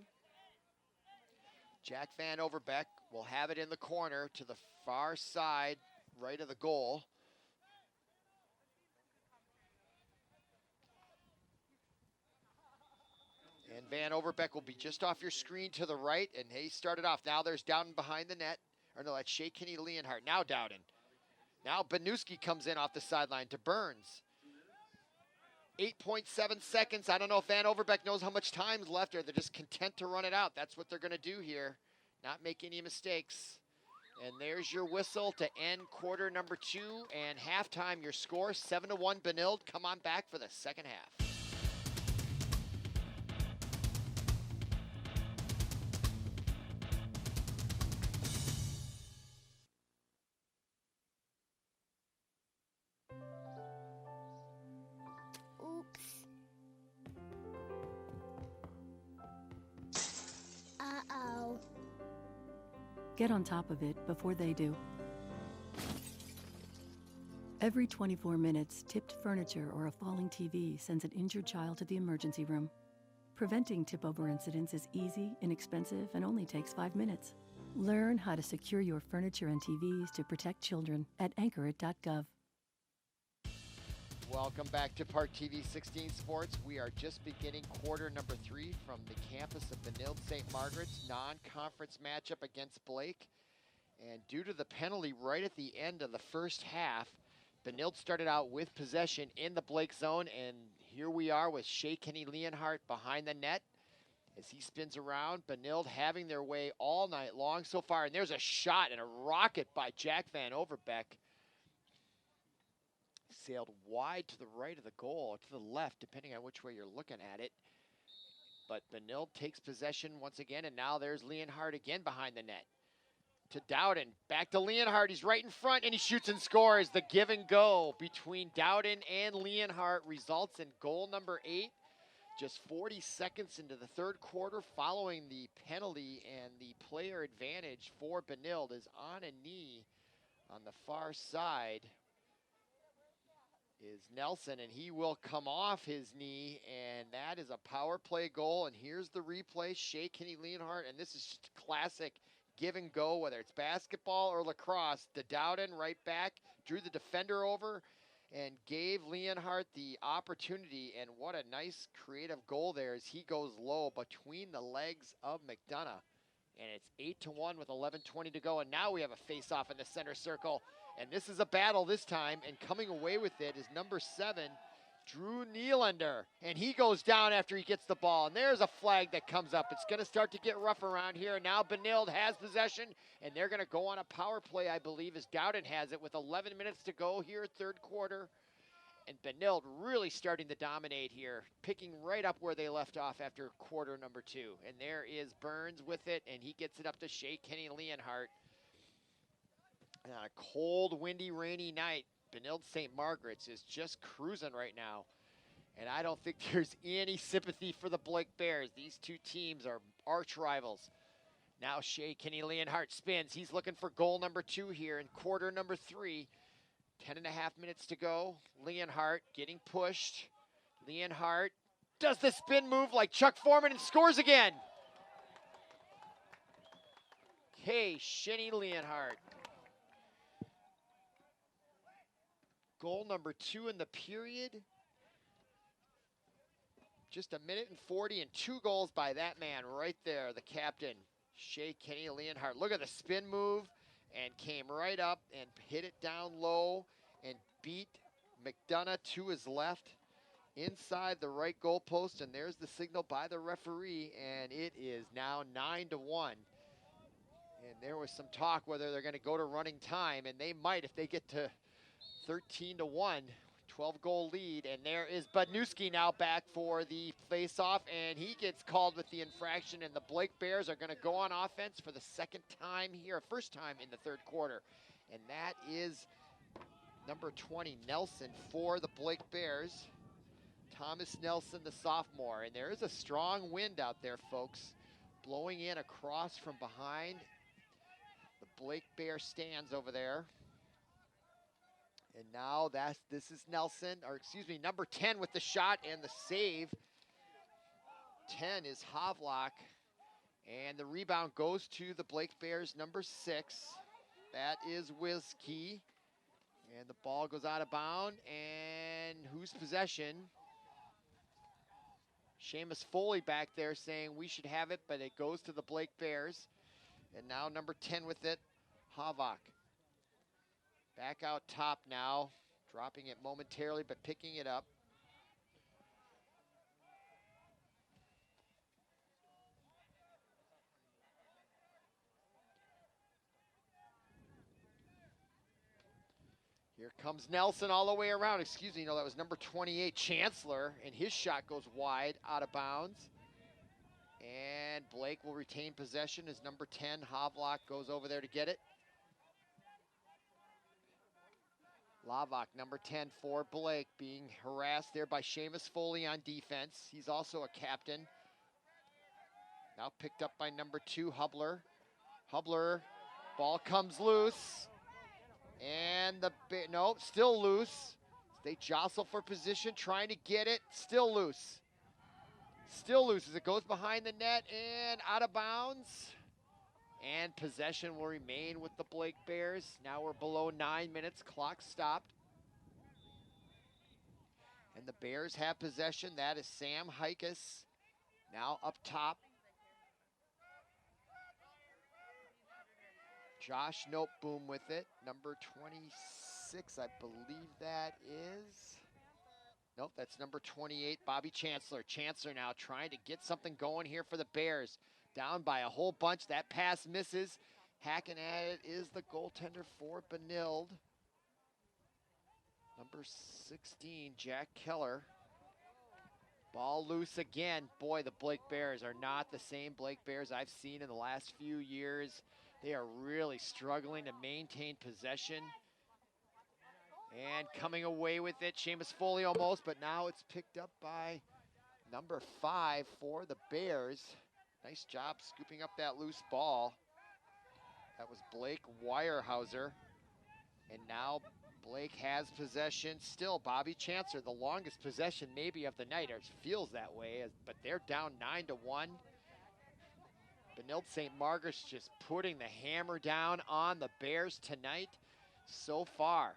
Jack Van Overbeck will have it in the corner to the far side, right of the goal. And Van Overbeck will be just off your screen to the right, and he started off. Now there's Dowden behind the net. Or no, that's Shea Kinney Leonhardt. Now Dowden. Now Banuski comes in off the sideline to Burns. 8.7 seconds. I don't know if Van Overbeck knows how much time's left, or they're just content to run it out. That's what they're going to do here. Not make any mistakes. And there's your whistle to end quarter number 2 and halftime. Your score 7-1 Benilde. Come on back for the second half. Get on top of it before they do. Every 24 minutes, tipped furniture or a falling TV sends an injured child to the emergency room. Preventing tip-over incidents is easy, inexpensive, and only takes 5 minutes. Learn how to secure your furniture and TVs to protect children at anchorit.gov. Welcome back to ParkTV 16 Sports. We are just beginning quarter number 3 from the campus of Benilde-St. Margaret's non-conference matchup against Blake. And due to the penalty right at the end of the first half, Benilde started out with possession in the Blake zone, and here we are with Shea Kenny Leonhardt behind the net. As he spins around, Benilde having their way all night long so far. And there's a shot and a rocket by Jack Van Overbeck. Sailed wide to the right of the goal, or to the left, depending on which way you're looking at it. But Benilde takes possession once again, and now there's Leonhardt again behind the net. To Dowden, back to Leonhardt, he's right in front, and he shoots and scores. The give and go between Dowden and Leonhardt results in goal number 8. Just 40 seconds into the third quarter, following the penalty, and the player advantage for Benilde is on a knee on the far side is Nelson, and he will come off his knee, and that is a power play goal. And here's the replay, Shea Kenny Leonhardt, and this is just classic give and go, whether it's basketball or lacrosse. The Dowden right back, drew the defender over, and gave Leonhardt the opportunity. And what a nice creative goal there as he goes low between the legs of McDonough. And it's 8-1 with 11:20 to go. And now we have a face-off in the center circle. And this is a battle this time. And coming away with it is number 7, Drew Nylander. And he goes down after he gets the ball. And there's a flag that comes up. It's going to start to get rough around here. And now Benilde has possession. And they're going to go on a power play, I believe, as Dowden has it with 11 minutes to go here, third quarter. And Benilde really starting to dominate here, picking right up where they left off after quarter number 2. And there is Burns with it, and he gets it up to Shea Kenny Leonhardt. And on a cold, windy, rainy night, Benilde-St. Margaret's is just cruising right now. And I don't think there's any sympathy for the Blake Bears. These two teams are arch rivals. Now Shea Kenny Leonhardt spins. He's looking for goal number 2 here in quarter number 3. 10.5 minutes to go. Leonhardt getting pushed. Leonhardt does the spin move like Chuck Foreman and scores again. Okay, Shenny Leonhardt. Goal number 2 in the period. Just 1:40 and 2 goals by that man right there, the captain, Shea Kenny Leonhardt. Look at the spin move, and came right up and hit it down low and beat McDonough to his left inside the right goalpost. And there's the signal by the referee, and it is now 9-1. And there was some talk whether they're going to go to running time, and they might if they get to 13-1, 12-goal lead. And there is Budnewski now back for the face-off, and he gets called with the infraction, and the Blake Bears are going to go on offense for the second time here, first time in the third quarter. And that is number 20, Nelson, for the Blake Bears. Thomas Nelson, the sophomore. And there is a strong wind out there, folks, blowing in across from behind the Blake Bear stands over there. And now this is Nelson, or excuse me, number 10 with the shot and the save. 10 is Havlock, and the rebound goes to the Blake Bears, number 6. That is Whiskey, and the ball goes out of bounds, and whose possession? Seamus Foley back there saying we should have it, but it goes to the Blake Bears. And now number 10 with it, Havok. Back out top now, dropping it momentarily, but picking it up. Here comes Nelson all the way around. Excuse me, no, that was number 28, Chancellor, and his shot goes wide, out of bounds. And Blake will retain possession as number 10, Havlock, goes over there to get it. Lavak, number 10 for Blake, being harassed there by Seamus Foley on defense. He's also a captain. Now picked up by number 2, Hubler. Hubler Ball comes loose. And nope, still loose. They jostle for position, trying to get it. Still loose. Still loose as it goes behind the net and out of bounds. And possession will remain with the Blake Bears. Now we're below 9 minutes, clock stopped. And the Bears have possession. That is Sam Hikas now up top. Josh Noteboom with it, number 26, I believe that is. Nope, that's number 28, Bobby Chancellor. Chancellor now trying to get something going here for the Bears. Down by a whole bunch, that pass misses. Hacking at it is the goaltender for Benilde. Number 16, Jack Keller. Ball loose again. Boy, the Blake Bears are not the same Blake Bears I've seen in the last few years. They are really struggling to maintain possession. And coming away with it, Seamus Foley almost, but now it's picked up by number 5 for the Bears. Nice job scooping up that loose ball. That was Blake Weyerhauser. And now Blake has possession. Still Bobby Chancellor, the longest possession maybe of the night, or it feels that way, but they're down 9-1. Benilde-St. Margaret's just putting the hammer down on the Bears tonight so far.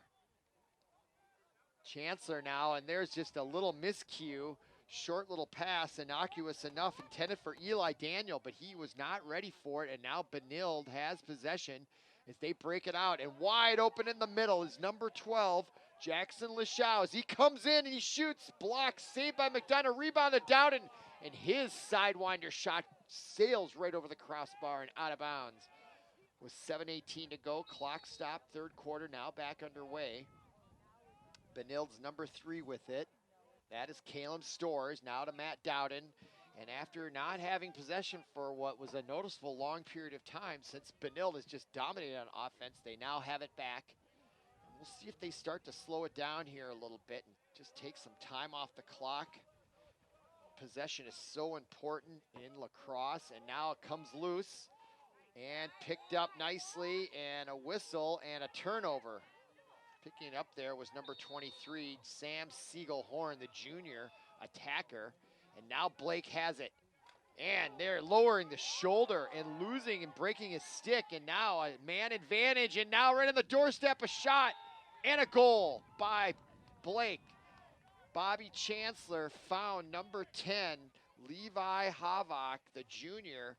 Chancellor now, and there's just a little miscue. Short little pass, innocuous enough, intended for Eli Daniel, but he was not ready for it, and now Benilde has possession as they break it out. And wide open in the middle is number 12, Jackson Lachaux. As he comes in and he shoots, blocked, saved by McDonough, rebounded down, and his sidewinder shot sails right over the crossbar and out of bounds. With 7:18 to go, clock stop, third quarter now back underway. Benilde's number 3 with it. That is Caleb Storrs, now to Matt Dowden. And after not having possession for what was a noticeable long period of time, since Benilde has just dominated on offense, they now have it back. And we'll see if they start to slow it down here a little bit and just take some time off the clock. Possession is so important in lacrosse, and now it comes loose and picked up nicely, and a whistle and a turnover. Picking it up there was number 23, Sam Siegelhorn, the junior attacker. And now Blake has it. And they're lowering the shoulder and losing and breaking his stick. And now a man advantage. And now right on the doorstep, a shot and a goal by Blake. Bobby Chancellor found number 10, Levi Havok, the junior,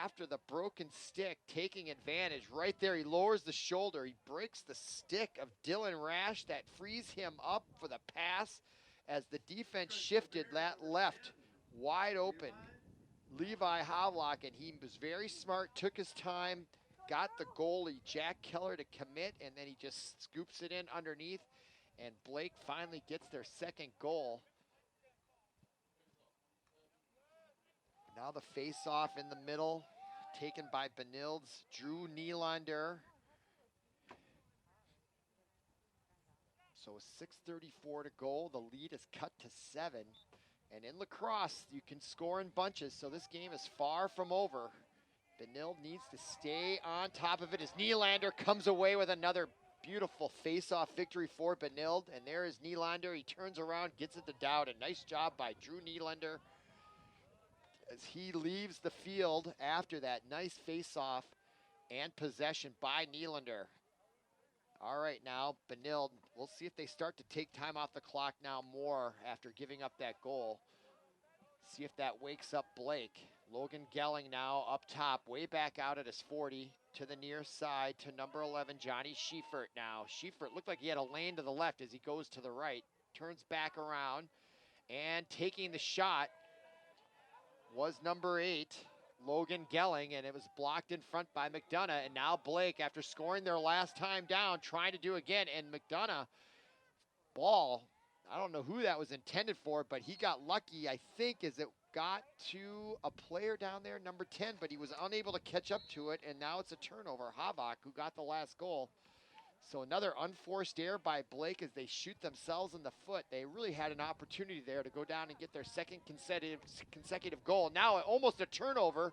after the broken stick, taking advantage. Right there, he lowers the shoulder. He breaks the stick of Dylan Rash. That frees him up for the pass as the defense shifted that left wide open. Levi Havok, and he was very smart, took his time, got the goalie, Jack Keller, to commit, and then he just scoops it in underneath, and Blake finally gets their second goal. Now the face-off in the middle, taken by Benilde's Drew Nylander. So with 6:34 to go, the lead is cut to 7. And in lacrosse, you can score in bunches, so this game is far from over. Benilde needs to stay on top of it as Nylander comes away with another beautiful face-off victory for Benilde. And there is Nylander. He turns around, gets it to Dowden. Nice job by Drew Nylander as he leaves the field after that nice face-off and possession by Nylander. All right, now Benilde, we'll see if they start to take time off the clock now more after giving up that goal. See if that wakes up Blake. Logan Gelling now up top, way back out at his 40 to the near side to number 11, Johnny Schiefert now. Schiefert looked like he had a lane to the left as he goes to the right, turns back around, and taking the shot was number 8, Logan Gelling, and it was blocked in front by McDonough. And now Blake, after scoring their last time down, trying to do again, and McDonough, ball, I don't know who that was intended for, but he got lucky, I think, as it got to a player down there, number 10, but he was unable to catch up to it, and now it's a turnover. Havok, who got the last goal. So another unforced error by Blake as they shoot themselves in the foot. They really had an opportunity there to go down and get their second consecutive goal. Now almost a turnover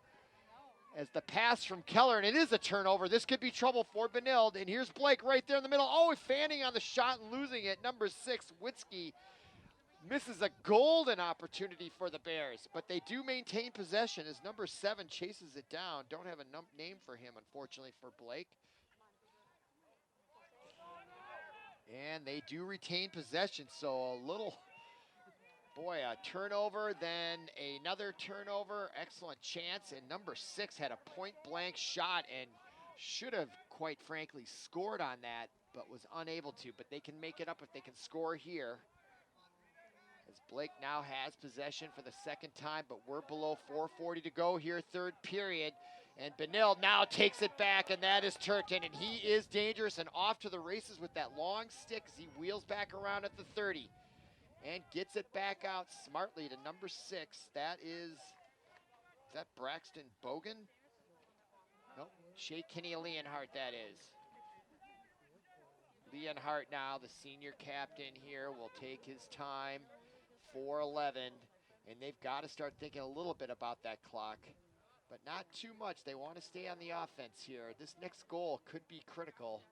as the pass from Keller, and it is a turnover. This could be trouble for Benilde, and here's Blake right there in the middle. Oh, fanning on the shot and losing it. Number 6, Witzke, misses a golden opportunity for the Bears, but they do maintain possession as number 7 chases it down. Don't have a name for him, unfortunately, for Blake. And they do retain possession, so a little, boy, a turnover, then another turnover. Excellent chance, and number 6 had a point-blank shot and should have, quite frankly, scored on that, but was unable to. But they can make it up if they can score here, as Blake now has possession for the second time, but we're below 4:40 to go here, third period. And Benilde now takes it back, and that is Turton, and he is dangerous and off to the races with that long stick as he wheels back around at the 30 and gets it back out smartly to number 6. Is that Braxton Bogan? Nope, Shea Kenny Leonhardt, that is. Leonhardt now, the senior captain here, will take his time. 4:11, and they've got to start thinking a little bit about that clock, but not too much. They want to stay on the offense here. This next goal could be critical,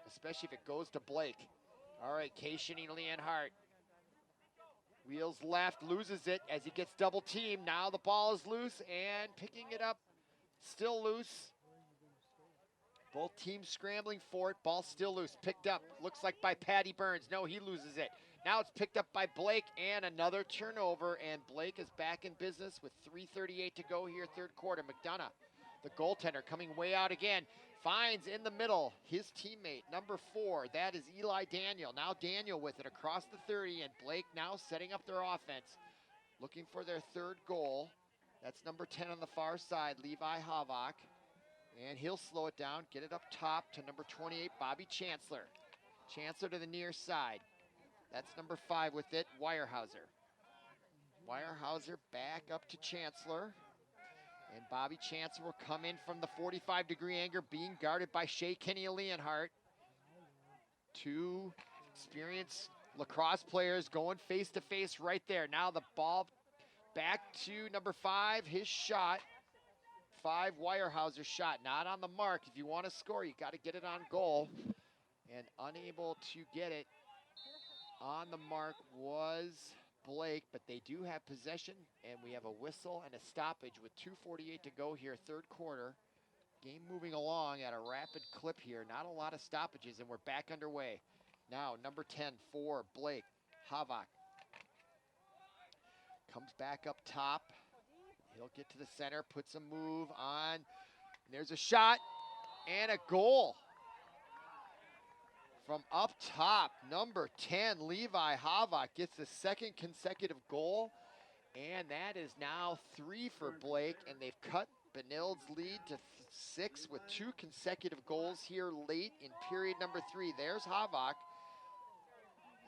especially if it goes to Blake. All right, Keishani Leonhardt wheels left, loses it as he gets double teamed. Now the ball is loose, and picking it up, still loose. Both teams scrambling for it. Ball still loose, picked up, looks like by Patty Burns. No, he loses it. Now it's picked up by Blake, and another turnover, and Blake is back in business with 3:38 to go here, third quarter. McDonough, the goaltender, coming way out again, finds in the middle his teammate, number 4. That is Eli Daniel. Now Daniel with it across the 30, and Blake now setting up their offense, looking for their third goal. That's number 10 on the far side, Levi Havok, and he'll slow it down, get it up top to number 28, Bobby Chancellor. Chancellor to the near side. That's number 5 with it, Weyerhaeuser. Weyerhaeuser back up to Chancellor. And Bobby Chancellor will come in from the 45-degree angle, being guarded by Shea Kenny Leonhardt. 2 experienced lacrosse players going face-to-face right there. Now the ball back to number 5, his shot. 5, Weyerhaeuser shot, not on the mark. If you want to score, you got to get it on goal. And unable to get it on the mark was Blake, but they do have possession, and we have a whistle and a stoppage with 2:48 to go here, third quarter. Game moving along at a rapid clip here. Not a lot of stoppages, and we're back underway. Now, number 10 for Blake, Havok. Comes back up top. He'll get to the center, puts a move on. And there's a shot and a goal. From up top, number 10, Levi Havok gets the second consecutive goal. And that is now 3 for Blake, and they've cut Benilde's lead to 6 with 2 consecutive goals here late in period number 3. There's Havok.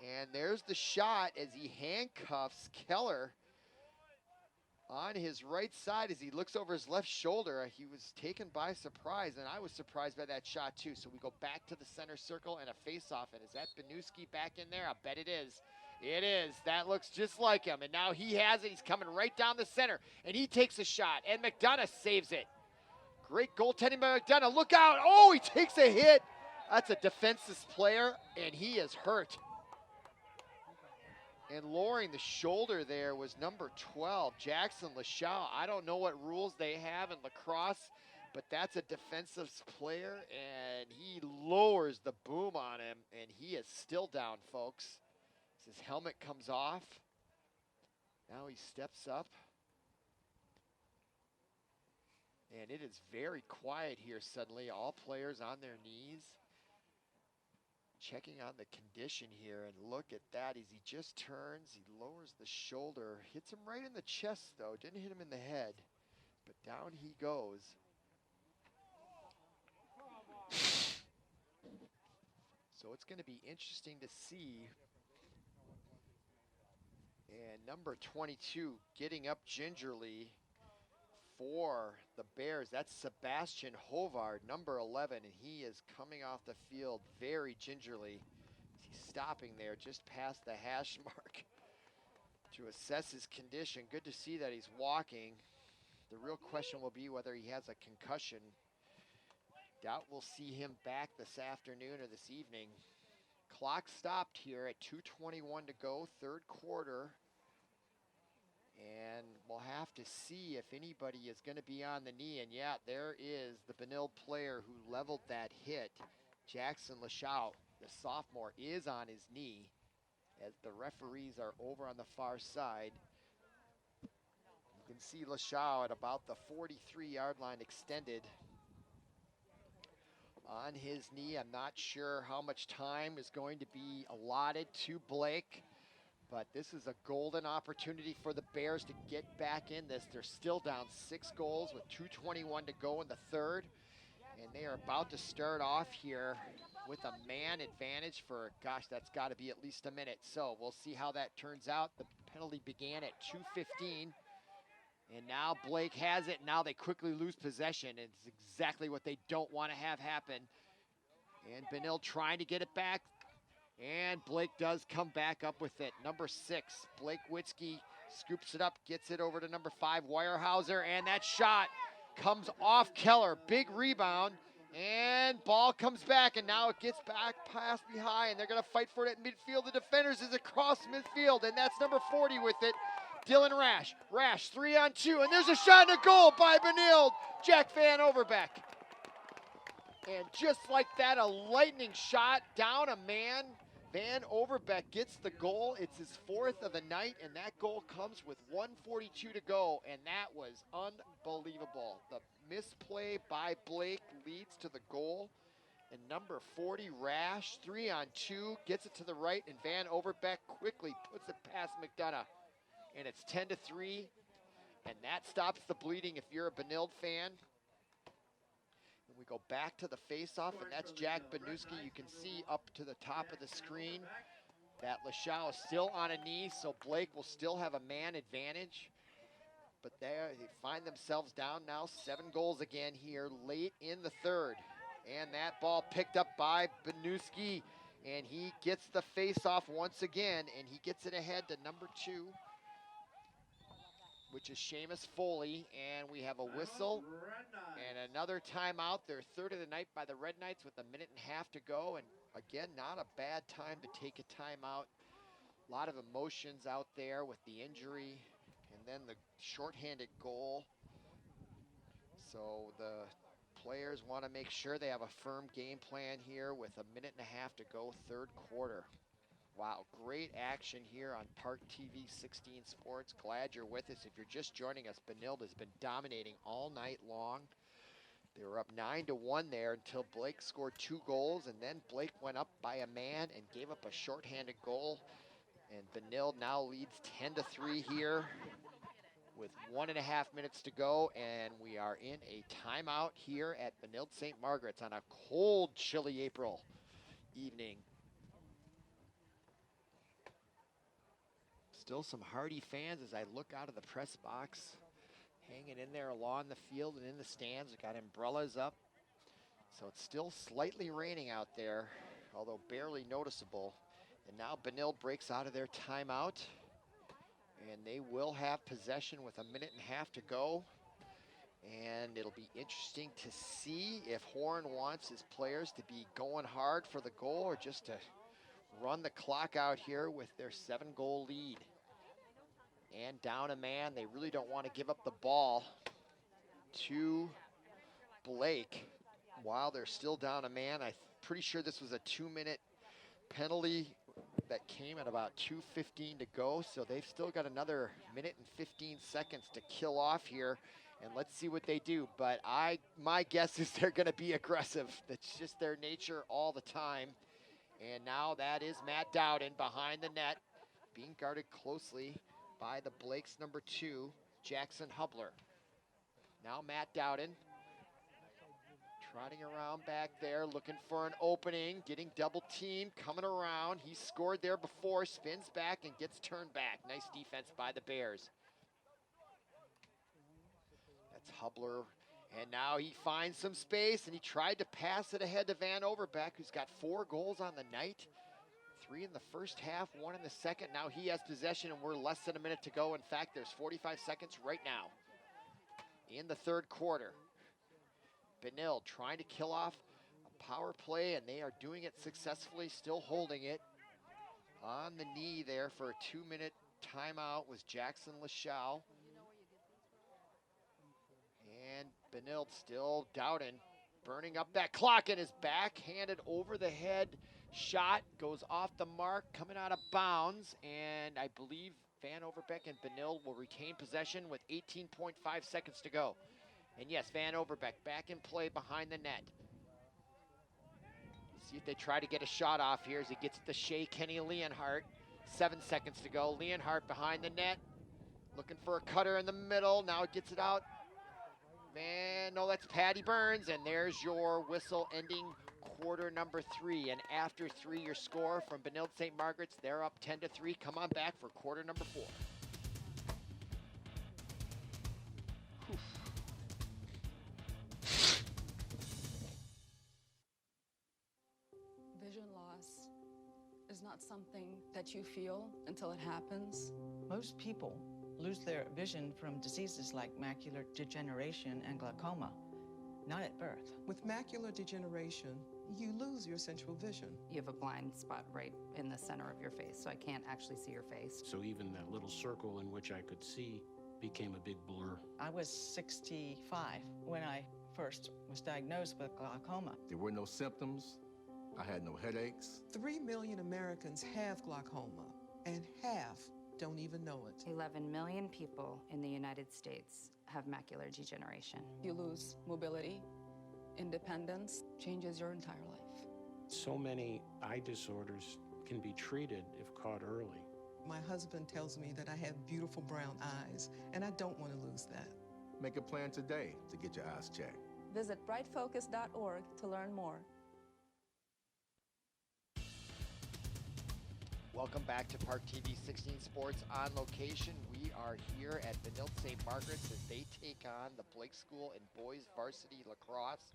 And there's the shot as he handcuffs Keller on his right side as he looks over his left shoulder. He was taken by surprise, and I was surprised by that shot too. So we go back to the center circle and a face-off. And is that Benuski back in there? I bet it is. It is. That looks just like him. And now he has it. He's coming right down the center, and he takes a shot, and McDonough saves it. Great goaltending by McDonough. Look out. Oh, he takes a hit. That's a defensive player, and he is hurt. And lowering the shoulder there was number 12, Jackson Lachau. I don't know what rules they have in lacrosse, but that's a defensive player, and he lowers the boom on him, and he is still down, folks. As his helmet comes off. Now he steps up. And it is very quiet here suddenly. All players on their knees. Checking on the condition here, and look at that as he just turns, he lowers the shoulder, hits him right in the chest though, didn't hit him in the head, but down he goes. So it's going to be interesting to see. And number 22 getting up gingerly for the Bears. That's Sebastian Hovard, number 11, and he is coming off the field very gingerly. He's stopping there just past the hash mark to assess his condition. Good to see that he's walking. The real question will be whether he has a concussion. Doubt we'll see him back this afternoon or this evening. Clock stopped here at 2:21 to go, third quarter. And we'll have to see if anybody is going to be on the knee. And yeah, there is the Benilde player who leveled that hit. Jackson Lachaux, the sophomore, is on his knee as the referees are over on the far side. You can see Lachaux at about the 43-yard line extended on his knee. I'm not sure how much time is going to be allotted to Blake, but this is a golden opportunity for the Bears to get back in this. They're still down 6 goals with 2:21 to go in the third, and they are about to start off here with a man advantage for, gosh, that's got to be at least a minute. So we'll see how that turns out. The penalty began at 2:15, and now Blake has it. Now they quickly lose possession. It's exactly what they don't want to have happen. And Benilde trying to get it back, and Blake does come back up with it. Number 6, Blake Witzke scoops it up, gets it over to number 5, Weyerhaeuser, and that shot comes off Keller. Big rebound, and ball comes back, and now it gets back past behind, and they're going to fight for it at midfield. The defenders is across midfield, and that's number 40 with it, Dylan Rash. Rash, 3-on-2, and there's a shot and a goal by Benilde, Jack Van Overbeck. And just like that, a lightning shot down a man. Van Overbeck gets the goal. It's his 4th of the night, and that goal comes with 1:42 to go, and that was unbelievable. The misplay by Blake leads to the goal, and number 40, Rash, 3-on-2, gets it to the right, and Van Overbeck quickly puts it past McDonough. And it's 10-3, and that stops the bleeding if you're a Benilde fan. And we go back to the face-off, and that's Jack Banuski. You can see up to the top of the screen that Lachaux is still on a knee, so Blake will still have a man advantage. But they find themselves down now 7 goals again here late in the third. And that ball picked up by Banuski, and he gets the face-off once again, and he gets it ahead to number 2, which is Seamus Foley, and we have a whistle and another timeout. Their 3rd of the night by the Red Knights with 1.5 minutes to go, and again, not a bad time to take a timeout. A lot of emotions out there with the injury, and then the shorthanded goal. So the players want to make sure they have a firm game plan here with 1.5 minutes to go, third quarter. Wow, great action here on ParkTV 16 Sports. Glad you're with us. If you're just joining us, Benilde has been dominating all night long. They were up 9-1 there until Blake scored 2 goals, and then Blake went up by a man and gave up a shorthanded goal. And Benilde now leads 10-3 here with 1.5 minutes to go, and we are in a timeout here at Benilde-St. Margaret's on a cold, chilly April evening. Still some hardy fans as I look out of the press box, hanging in there along the field and in the stands. We got umbrellas up, so it's still slightly raining out there, although barely noticeable. And now Benilde breaks out of their timeout, and they will have possession with 1.5 minutes to go. And it'll be interesting to see if Horn wants his players to be going hard for the goal or just to run the clock out here with their 7-goal lead. And down a man, they really don't want to give up the ball to Blake while they're still down a man. I'm pretty sure this was a 2-minute penalty that came at about 2:15 to go, so they've still got another 1 minute and 15 seconds to kill off here, and let's see what they do. But my guess is they're going to be aggressive. That's just their nature all the time. And now that is Matt Dowden behind the net, being guarded closely by the Blake's number 2, Jackson Hubler. Now Matt Dowden trotting around back there, looking for an opening, getting double teamed, coming around. He scored there before, spins back and gets turned back. Nice defense by the Bears. That's Hubler. And now he finds some space, and he tried to pass it ahead to Van Overbeck, who's got 4 goals on the night. 3 in the first half, 1 in the second. Now he has possession, and we're less than a minute to go. In fact, there's 45 seconds right now. in the third quarter. Benilde trying to kill off a power play, and they are doing it successfully, still holding it. On the knee there for a 2-minute timeout was Jackson Lachau. And Benilde still doubting, burning up that clock, and his backhanded over the head shot goes off the mark, coming out of bounds, and I believe Van Overbeck and Benilde will retain possession with 18.5 seconds to go. And yes, Van Overbeck back in play behind the net. See if they try to get a shot off here as he gets it to Shea Kenny Leonhardt. 7 seconds to go. Leonhardt behind the net, looking for a cutter in the middle. Now it gets it out. Man, no, that's Patty Burns, and there's your whistle ending quarter number 3. And after 3, your score from Benilde-St. Margaret's. They're up 10-3. Come on back for quarter number 4. Vision loss is not something that you feel until it happens. Most people lose their vision from diseases like macular degeneration and glaucoma, not at birth. With macular degeneration, you lose your central vision. You have a blind spot right in the center of your face, so I can't actually see your face. So even that little circle in which I could see became a big blur. I was 65 when I first was diagnosed with glaucoma. There were no symptoms. I had no headaches. 3 million Americans have glaucoma, and half don't even know it. 11 million people in the United States have macular degeneration. You lose mobility, independence, changes your entire life. So many eye disorders can be treated if caught early. My husband tells me that I have beautiful brown eyes, and I don't want to lose that. Make a plan today to get your eyes checked. Visit brightfocus.org to learn more. Welcome back to ParkTV 16 Sports on location. We are here at Benilde-St. Margaret's as they take on the Blake School and boys varsity lacrosse.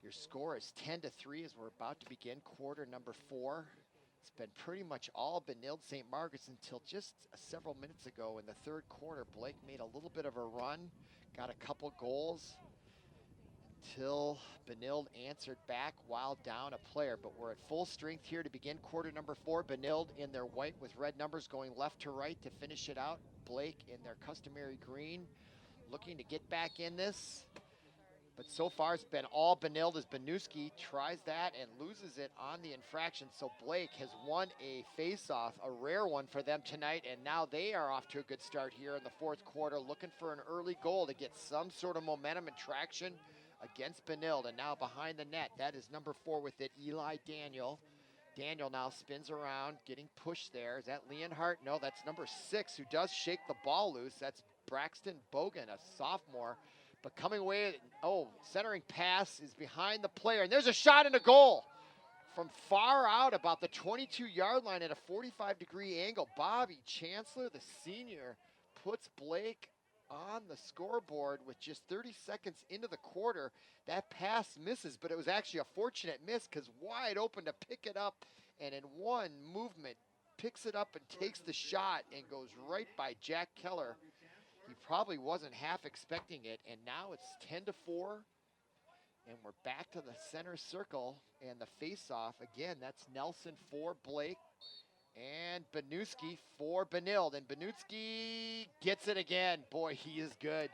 Your score is 10-3 as we're about to begin quarter number 4. It's been pretty much all Benilde-St. Margaret's until just several minutes ago in the third quarter. Blake made a little bit of a run, got a couple goals, until Benilde answered back while down a player. But we're at full strength here to begin quarter number 4. Benilde in their white with red numbers going left to right to finish it out. Blake in their customary green looking to get back in this. But so far it's been all Benilde as Benuski tries that and loses it on the infraction. So Blake has won a face-off, a rare one for them tonight, and now they are off to a good start here in the fourth quarter, looking for an early goal to get some sort of momentum and traction against Benilde. And now behind the net, that is number 4 with it, Eli Daniel. Daniel now spins around, getting pushed there. Is that Leonhardt? No, that's number 6 who does shake the ball loose. That's Braxton Bogan, a sophomore. But coming away, centering pass is behind the player. And there's a shot and a goal from far out about the 22-yard line at a 45-degree angle. Bobby Chancellor, the senior, puts Blake on the scoreboard with just 30 seconds into the quarter. That pass misses, but it was actually a fortunate miss because wide open to pick it up, and in one movement picks it up and takes the shot and goes right by Jack Keller. He probably wasn't half expecting it, and now it's 10-4, and we're back to the center circle and the face-off. Again, that's Nelson for Blake and Benuski for Benilde, and Benuski gets it again. Boy, he is good,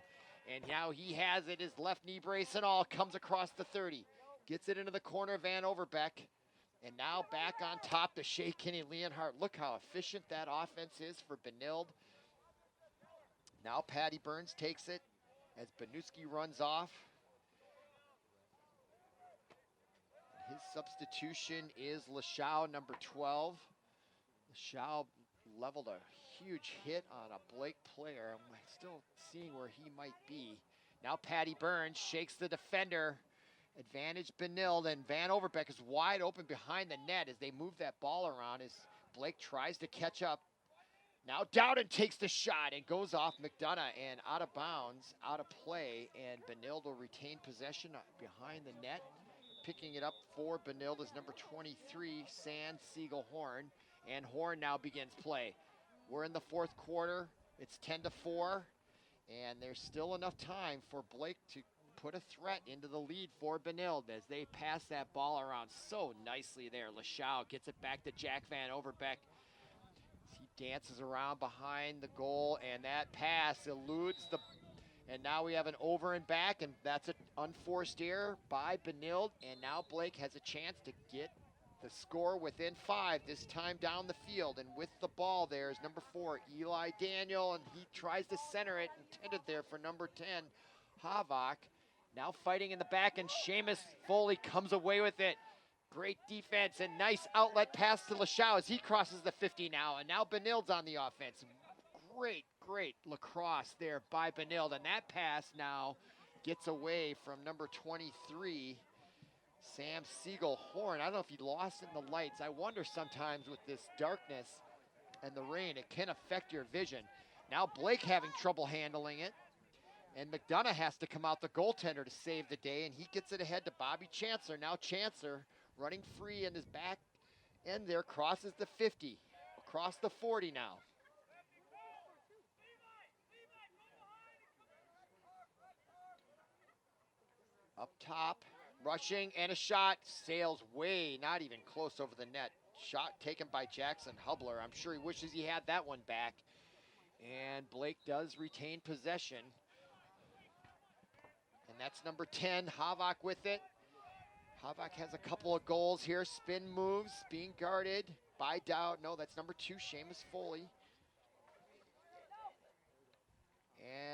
and now he has it, his left knee brace and all, comes across the 30, gets it into the corner, Van Overbeck, and now back on top to Shea Kinney Leonhardt. Look how efficient that offense is for Benilde. Now Patty Burns takes it as Benuski runs off. His substitution is Lachau, number 12. Lachau leveled a huge hit on a Blake player. I'm still seeing where he might be. Now Patty Burns shakes the defender. Advantage Benilde, and Van Overbeck is wide open behind the net as they move that ball around as Blake tries to catch up. Now Dowden takes the shot and goes off McDonough and out of bounds, out of play, and Benilde will retain possession behind the net. Picking it up for Benilde is number 23, San Siegel Horn, and Horn now begins play. We're in the fourth quarter. It's 10-4, And there's still enough time for Blake to put a threat into the lead for Benilde as they pass that ball around so nicely there. Lachau gets it back to Jack Van Overbeck. He dances around behind the goal, and that pass eludes the, and now we have an over and back, and that's an unforced error by Benilde, and now Blake has a chance to get the score within 5, this time down the field. And with the ball there is number 4, Eli Daniel, and he tries to center it, intended there for number 10, Havok. Now fighting in the back, and Seamus Foley comes away with it. Great defense and nice outlet pass to Lachau as he crosses the 50 now, and now Benilde's on the offense. Great lacrosse there by Benilde, and that pass now gets away from number 23, Sam Siegel-Horn. I don't know if he lost in the lights. I wonder sometimes with this darkness and the rain, it can affect your vision. Now Blake having trouble handling it, and McDonough has to come out, the goaltender, to save the day, and he gets it ahead to Bobby Chancellor. Now Chancellor running free in his back end there, crosses the 50, across the 40 now. Up top, rushing, and a shot, sails way, not even close over the net. Shot taken by Jackson Hubler. I'm sure he wishes he had that one back. And Blake does retain possession. And that's number 10, Havok with it. Havok has a couple of goals here. Spin moves, being guarded by Dowd. No, that's number 2, Seamus Foley.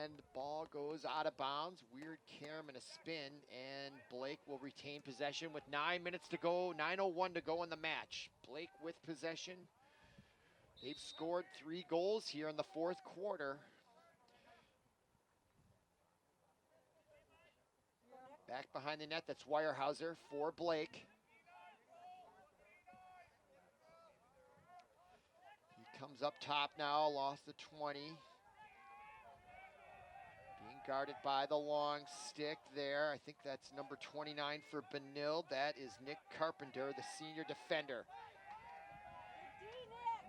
And the ball goes out of bounds. Weird carom and a spin, and Blake will retain possession with 9 minutes to go, 9:01 to go in the match. Blake with possession. They've scored 3 goals here in the 4th quarter. Back behind the net, that's Weyerhaeuser for Blake. He comes up top now, lost the 20. Being guarded by the long stick there. I think that's number 29 for Benilde. That is Nick Carpenter, the senior defender.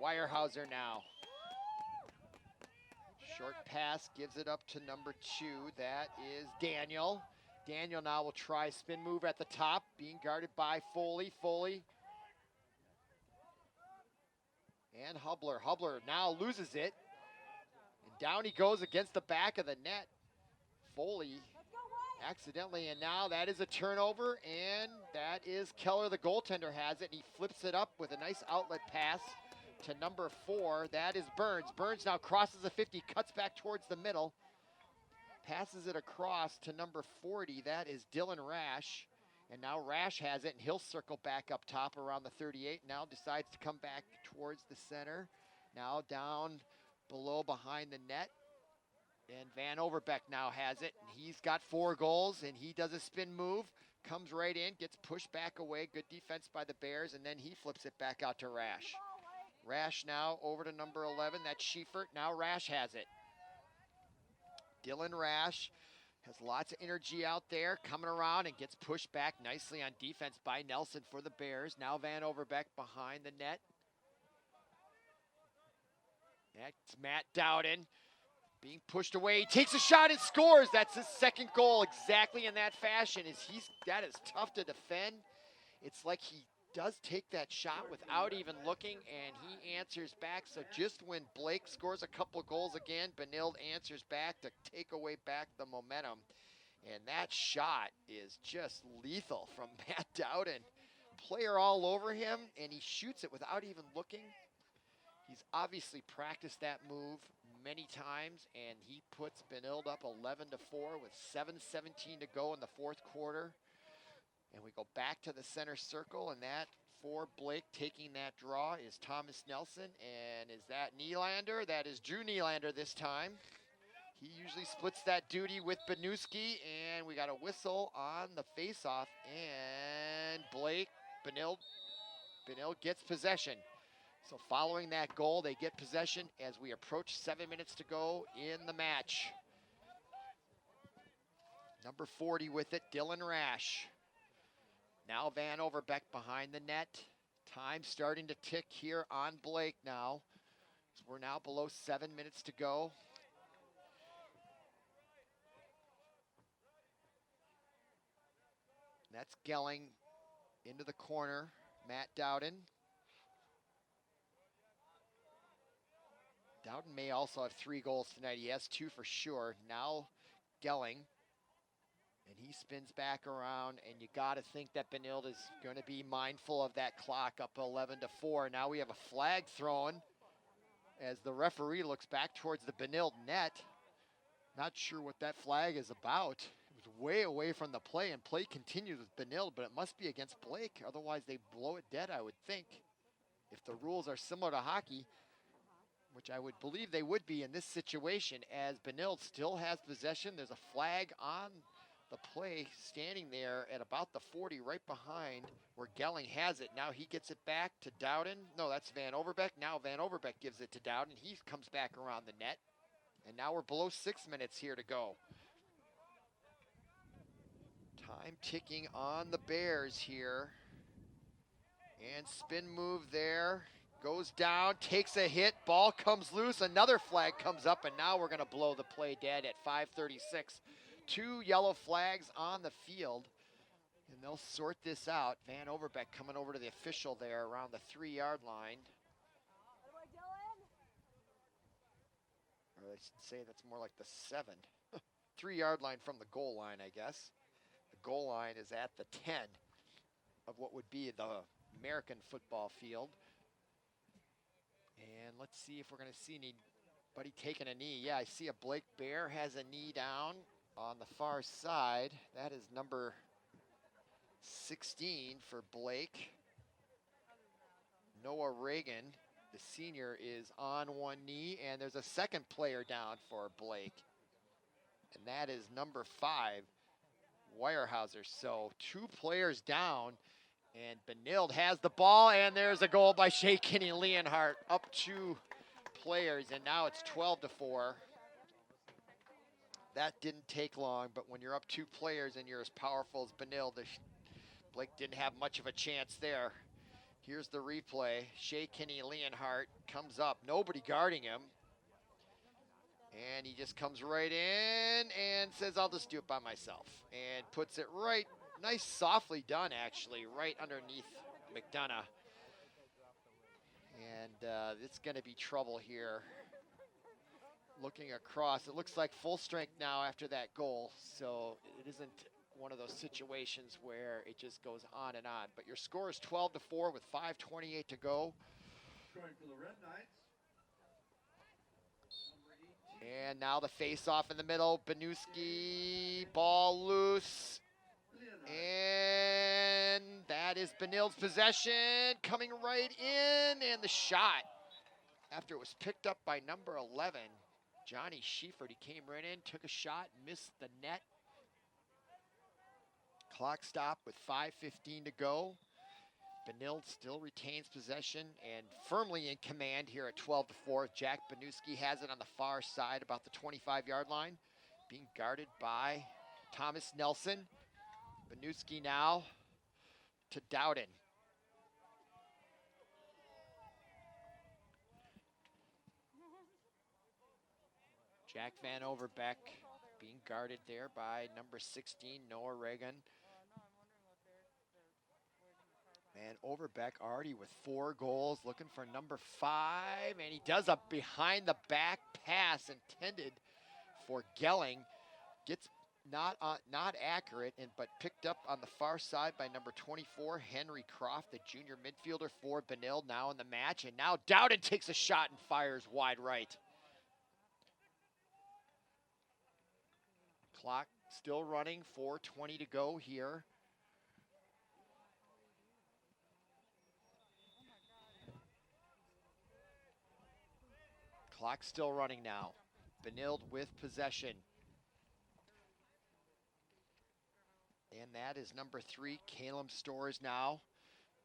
Weyerhaeuser now. Short pass, gives it up to number 2. That is Daniel. Daniel now will try a spin move at the top, being guarded by Foley. Foley. And Hubler. Hubler now loses it. And down he goes against the back of the net. Foley accidentally, and now that is a turnover, and that is Keller, the goaltender, has it, and he flips it up with a nice outlet pass to number 4. That is Burns. Burns now crosses the 50, cuts back towards the middle, passes it across to number 40. That is Dylan Rash, and now Rash has it, and he'll circle back up top around the 38. Now decides to come back towards the center. Now down below behind the net. And Van Overbeck now has it. And he's got 4 goals, and he does a spin move, comes right in, gets pushed back away. Good defense by the Bears, and then he flips it back out to Rash. Rash now over to number 11. That's Schiefert. Now Rash has it. Dylan Rash has lots of energy out there, coming around and gets pushed back nicely on defense by Nelson for the Bears. Now Van Overbeck behind the net. That's Matt Dowden. Being pushed away, he takes a shot and scores. That's his 2nd goal, exactly in that fashion. That is tough to defend. It's like he does take that shot without even looking, and he answers back. So just when Blake scores a couple of goals again, Benilde answers back to take away back the momentum. And that shot is just lethal from Matt Dowden. Player all over him, and he shoots it without even looking. He's obviously practiced that move many times, and he puts Benilde up 11-4 with 7:17 to go in the 4th quarter. And we go back to the center circle, and that for Blake taking that draw is Thomas Nelson. And is that Nylander? That is Drew Nylander this time. He usually splits that duty with Banuski, and we got a whistle on the faceoff, and Benilde gets possession. So following that goal, they get possession as we approach 7 minutes to go in the match. Number 40 with it, Dylan Rash. Now Van Overbeck behind the net. Time starting to tick here on Blake now. So we're now below 7 minutes to go. That's Gelling into the corner. Matt Dowden. Dowden may also have 3 goals tonight. He has 2 for sure. Now Gelling. And he spins back around, and you got to think that Benilde is going to be mindful of that clock, up 11-4. Now we have a flag thrown as the referee looks back towards the Benilde net. Not sure what that flag is about. It was way away from the play, and play continues with Benilde, but it must be against Blake. Otherwise, they blow it dead, I would think. If the rules are similar to hockey, which I would believe they would be in this situation, as Benilde still has possession. There's a flag on the play, standing there at about the 40, right behind where Gelling has it. Now he gets it back to Dowden. No, that's Van Overbeck. Now Van Overbeck gives it to Dowden. He comes back around the net. And now we're below 6 minutes here to go. Time ticking on the Bears here. And spin move there. Goes down, takes a hit, ball comes loose, another flag comes up, and now we're going to blow the play dead at 5:36. 2 yellow flags on the field, and they'll sort this out. Van Overbeck coming over to the official there around the 3-yard line. Or I should say that's more like the 7. 3-yard line from the goal line, I guess. The goal line is at the 10 of what would be the American football field. And let's see if we're going to see anybody taking a knee. Yeah, I see a Blake Bear has a knee down on the far side. That is number 16 for Blake. Noah Reagan, the senior, is on one knee, and there's a second player down for Blake. And that is number 5, Weyerhaeuser. So 2 players down. And Benilde has the ball, and there's a goal by Shea Kinney Leonhardt, up 2 players, and now it's 12-4. That didn't take long, but when you're up 2 players and you're as powerful as Benilde, Blake didn't have much of a chance there. Here's the replay. Shea Kinney Leonhardt comes up, nobody guarding him. And he just comes right in and says, I'll just do it by myself. And puts it right. Nice, softly done, actually, right underneath McDonough. And it's going to be trouble here. Looking across, it looks like full strength now after that goal. So it isn't one of those situations where it just goes on and on. But your score is 12-4 with 5:28 to go. And now the face-off in the middle. Benusky, ball loose. And that is Benilde's possession, coming right in, and the shot, after it was picked up by number 11, Johnny Schiefert. He came right in, took a shot, missed the net. Clock stop with 5:15 to go. Benilde still retains possession and firmly in command here at 12-4. Jack Benusky has it on the far side, about the 25-yard line, being guarded by Thomas Nelson. Benusky now to Dowden. Jack Van Overbeck being guarded there by number 16, Noah Reagan. And Overbeck already with 4 goals, looking for number 5, and he does a behind-the-back pass intended for Gelling. Gets not accurate, but picked up on the far side by number 24, Henry Croft, the junior midfielder for Benilde, now in the match. And now Dowden takes a shot and fires wide right. Clock still running, 4:20 to go here. Clock still running now. Benilde with possession. And that is number 3, Calum Storrs now.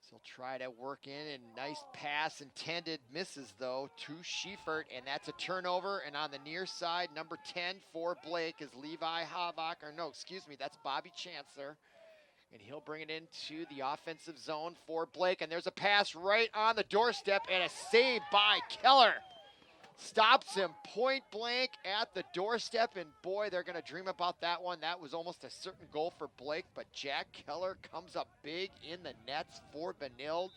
So he'll try to work in, and nice pass intended, misses though, to Schiefert, and that's a turnover. And on the near side, number 10 for Blake is Levi Havok, or no, excuse me, that's Bobby Chancellor. And he'll bring it into the offensive zone for Blake, and there's a pass right on the doorstep, and a save by Keller. Stops him point blank at the doorstep, and boy, they're going to dream about that one. That was almost a certain goal for Blake, but Jack Keller comes up big in the nets for Benilde,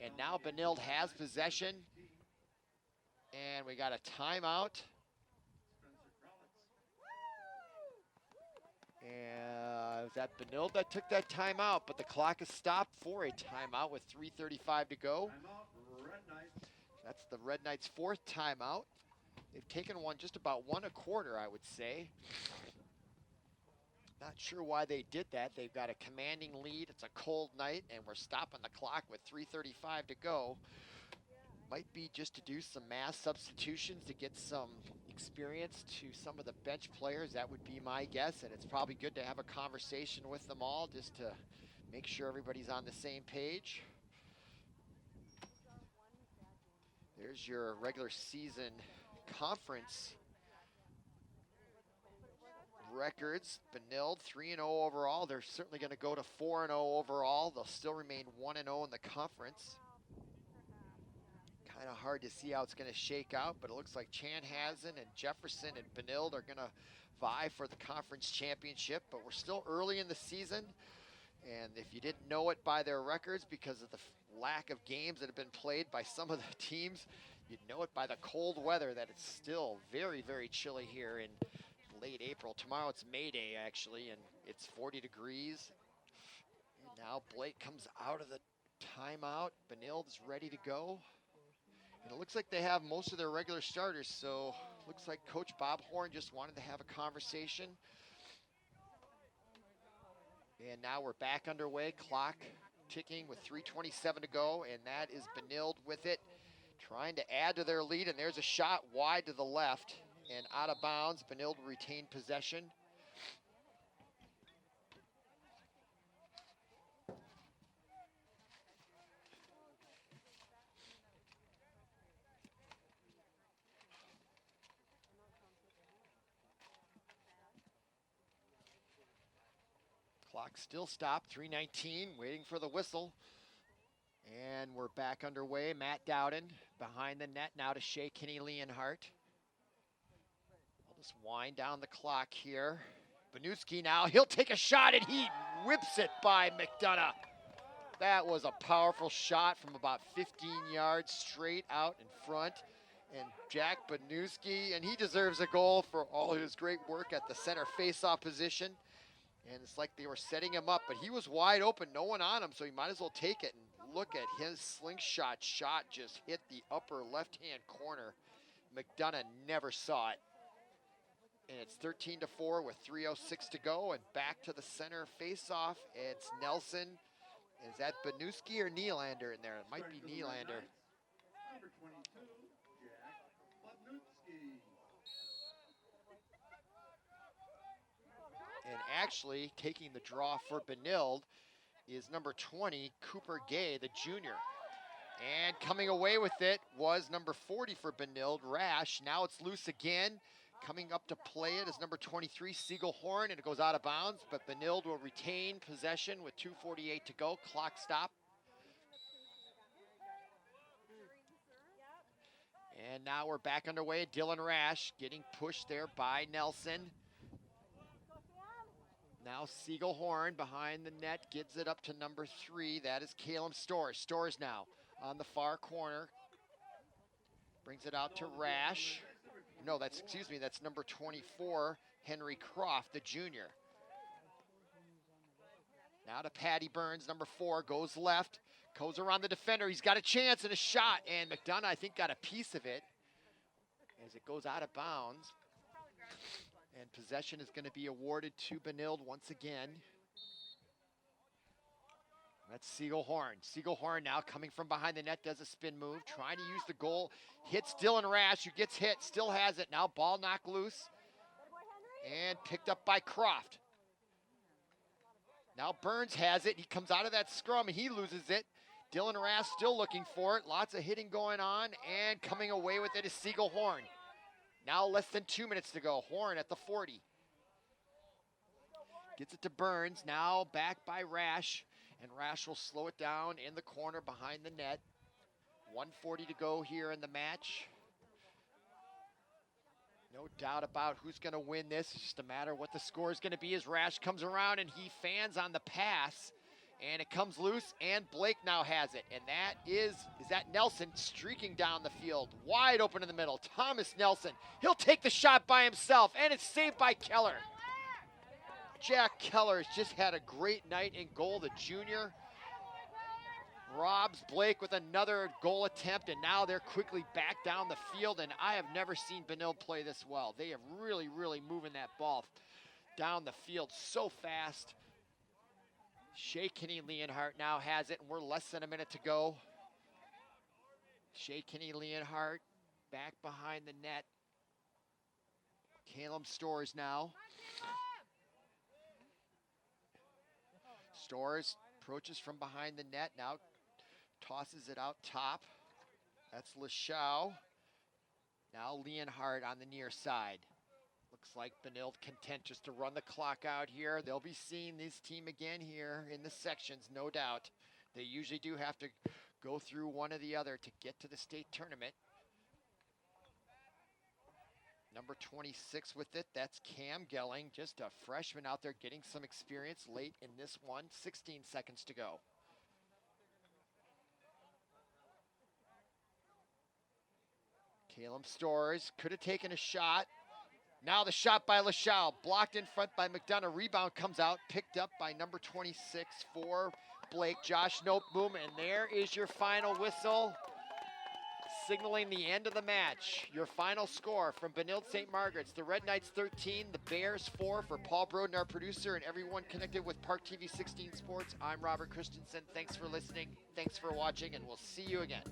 and now Benilde has possession, and we got a timeout. And it was that Benilde that took that timeout, but the clock is stopped for a timeout with 3:35 to go. That's the Red Knights' fourth timeout. They've taken one just about 1 1/4, I would say. Not sure why they did that. They've got a commanding lead. It's a cold night, and we're stopping the clock with 3:35 to go. Might be just to do some mass substitutions to get some experience to some of the bench players. That would be my guess, and it's probably good to have a conversation with them all just to make sure everybody's on the same page. There's your regular season conference records. Benilde 3-0 overall. They're certainly going to go to 4-0 overall. They'll still remain 1-0 in the conference. Kind of hard to see how it's going to shake out, but it looks like Chanhassen and Jefferson and Benilde are going to vie for the conference championship, but we're still early in the season. And if you didn't know it by their records because of the lack of games that have been played by some of the teams, you'd know it by the cold weather that it's still very, very chilly here in late April. Tomorrow it's May Day, actually, and it's 40 degrees. And now Blake comes out of the timeout. Benilde's ready to go. And it looks like they have most of their regular starters, so looks like Coach Bob Horn just wanted to have a conversation. And now we're back underway, clock ticking with 3:27 to go, and that is Benilde with it, trying to add to their lead, and there's a shot wide to the left and out of bounds. Benilde will retain possession. Clock still stopped, 3:19, waiting for the whistle. And we're back underway. Matt Dowden behind the net now to Shea Kinney-Leonhardt. I'll just wind down the clock here. Banuski now, he'll take a shot and he whips it by McDonough. That was a powerful shot from about 15 yards straight out in front. And Jack Banuski, and he deserves a goal for all his great work at the center face-off position. And it's like they were setting him up, but he was wide open, no one on him, so he might as well take it. And look at his slingshot shot just hit the upper left-hand corner. McDonough never saw it. And it's 13-4 with 3:06 to go, and back to the center face-off. It's Nelson. Is that Banuski or Nylander in there? It might be Nylander. Number 22, Jack Banuski. And actually taking the draw for Benilde is number 20, Cooper Gay, the junior. And coming away with it was number 40 for Benilde, Rash. Now it's loose again. Coming up to play it is number 23, Siegel Horn, and it goes out of bounds, but Benilde will retain possession with 2:48 to go. Clock stop. And now we're back underway. Dylan Rash getting pushed there by Nelson. Now Siegel Horn behind the net gets it up to number 3. That is Caleb Storrs. Storrs now on the far corner. Brings it out to Rash. No, that's number 24, Henry Croft, the junior. Now to Patty Burns, number 4, goes left, goes around the defender. He's got a chance and a shot, and McDonough, I think, got a piece of it as it goes out of bounds. And possession is going to be awarded to Benilde once again. That's Siegel Horn. Siegel Horn now coming from behind the net, does a spin move, trying to use the goal. Hits Dylan Rash, who gets hit, still has it. Now ball knocked loose and picked up by Croft. Now Burns has it. He comes out of that scrum and he loses it. Dylan Rash still looking for it. Lots of hitting going on, and coming away with it is Siegel Horn. Now less than 2 minutes to go. Horn at the 40. Gets it to Burns. Now back by Rash. And Rash will slow it down in the corner behind the net. 1:40 to go here in the match. No doubt about who's going to win this. It's just a matter of what the score is going to be as Rash comes around and he fans on the pass. And it comes loose, and Blake now has it. And that is that Nelson streaking down the field. Wide open in the middle. Thomas Nelson. He'll take the shot by himself, and it's saved by Keller. Jack Keller has just had a great night in goal, the junior. Robs Blake with another goal attempt, and now they're quickly back down the field, and I have never seen Benilde play this well. They have really, really moving that ball down the field so fast. Shea Kinney-Leonhardt now has it, and we're less than a minute to go. Shea Kinney-Leonhardt back behind the net. Caleb Storrs now. Storrs approaches from behind the net, now tosses it out top. That's Lachau. Now Leonhardt on the near side. Looks like Benilde content just to run the clock out here. They'll be seeing this team again here in the sections, no doubt. They usually do have to go through one or the other to get to the state tournament. Number 26 with it, that's Cam Gelling, just a freshman out there getting some experience late in this one. 16 seconds to go. Caleb Storrs could have taken a shot. Now the shot by Lachau, blocked in front by McDonough. Rebound comes out, picked up by number 26 for Blake, Josh Noteboom, and there is your final whistle, signaling the end of the match. Your final score from Benilde-St. Margaret's, the Red Knights 13, the Bears 4. For Paul Broden, our producer, and everyone connected with ParkTV 16 Sports, I'm Robert Christensen. Thanks for listening, thanks for watching, and we'll see you again.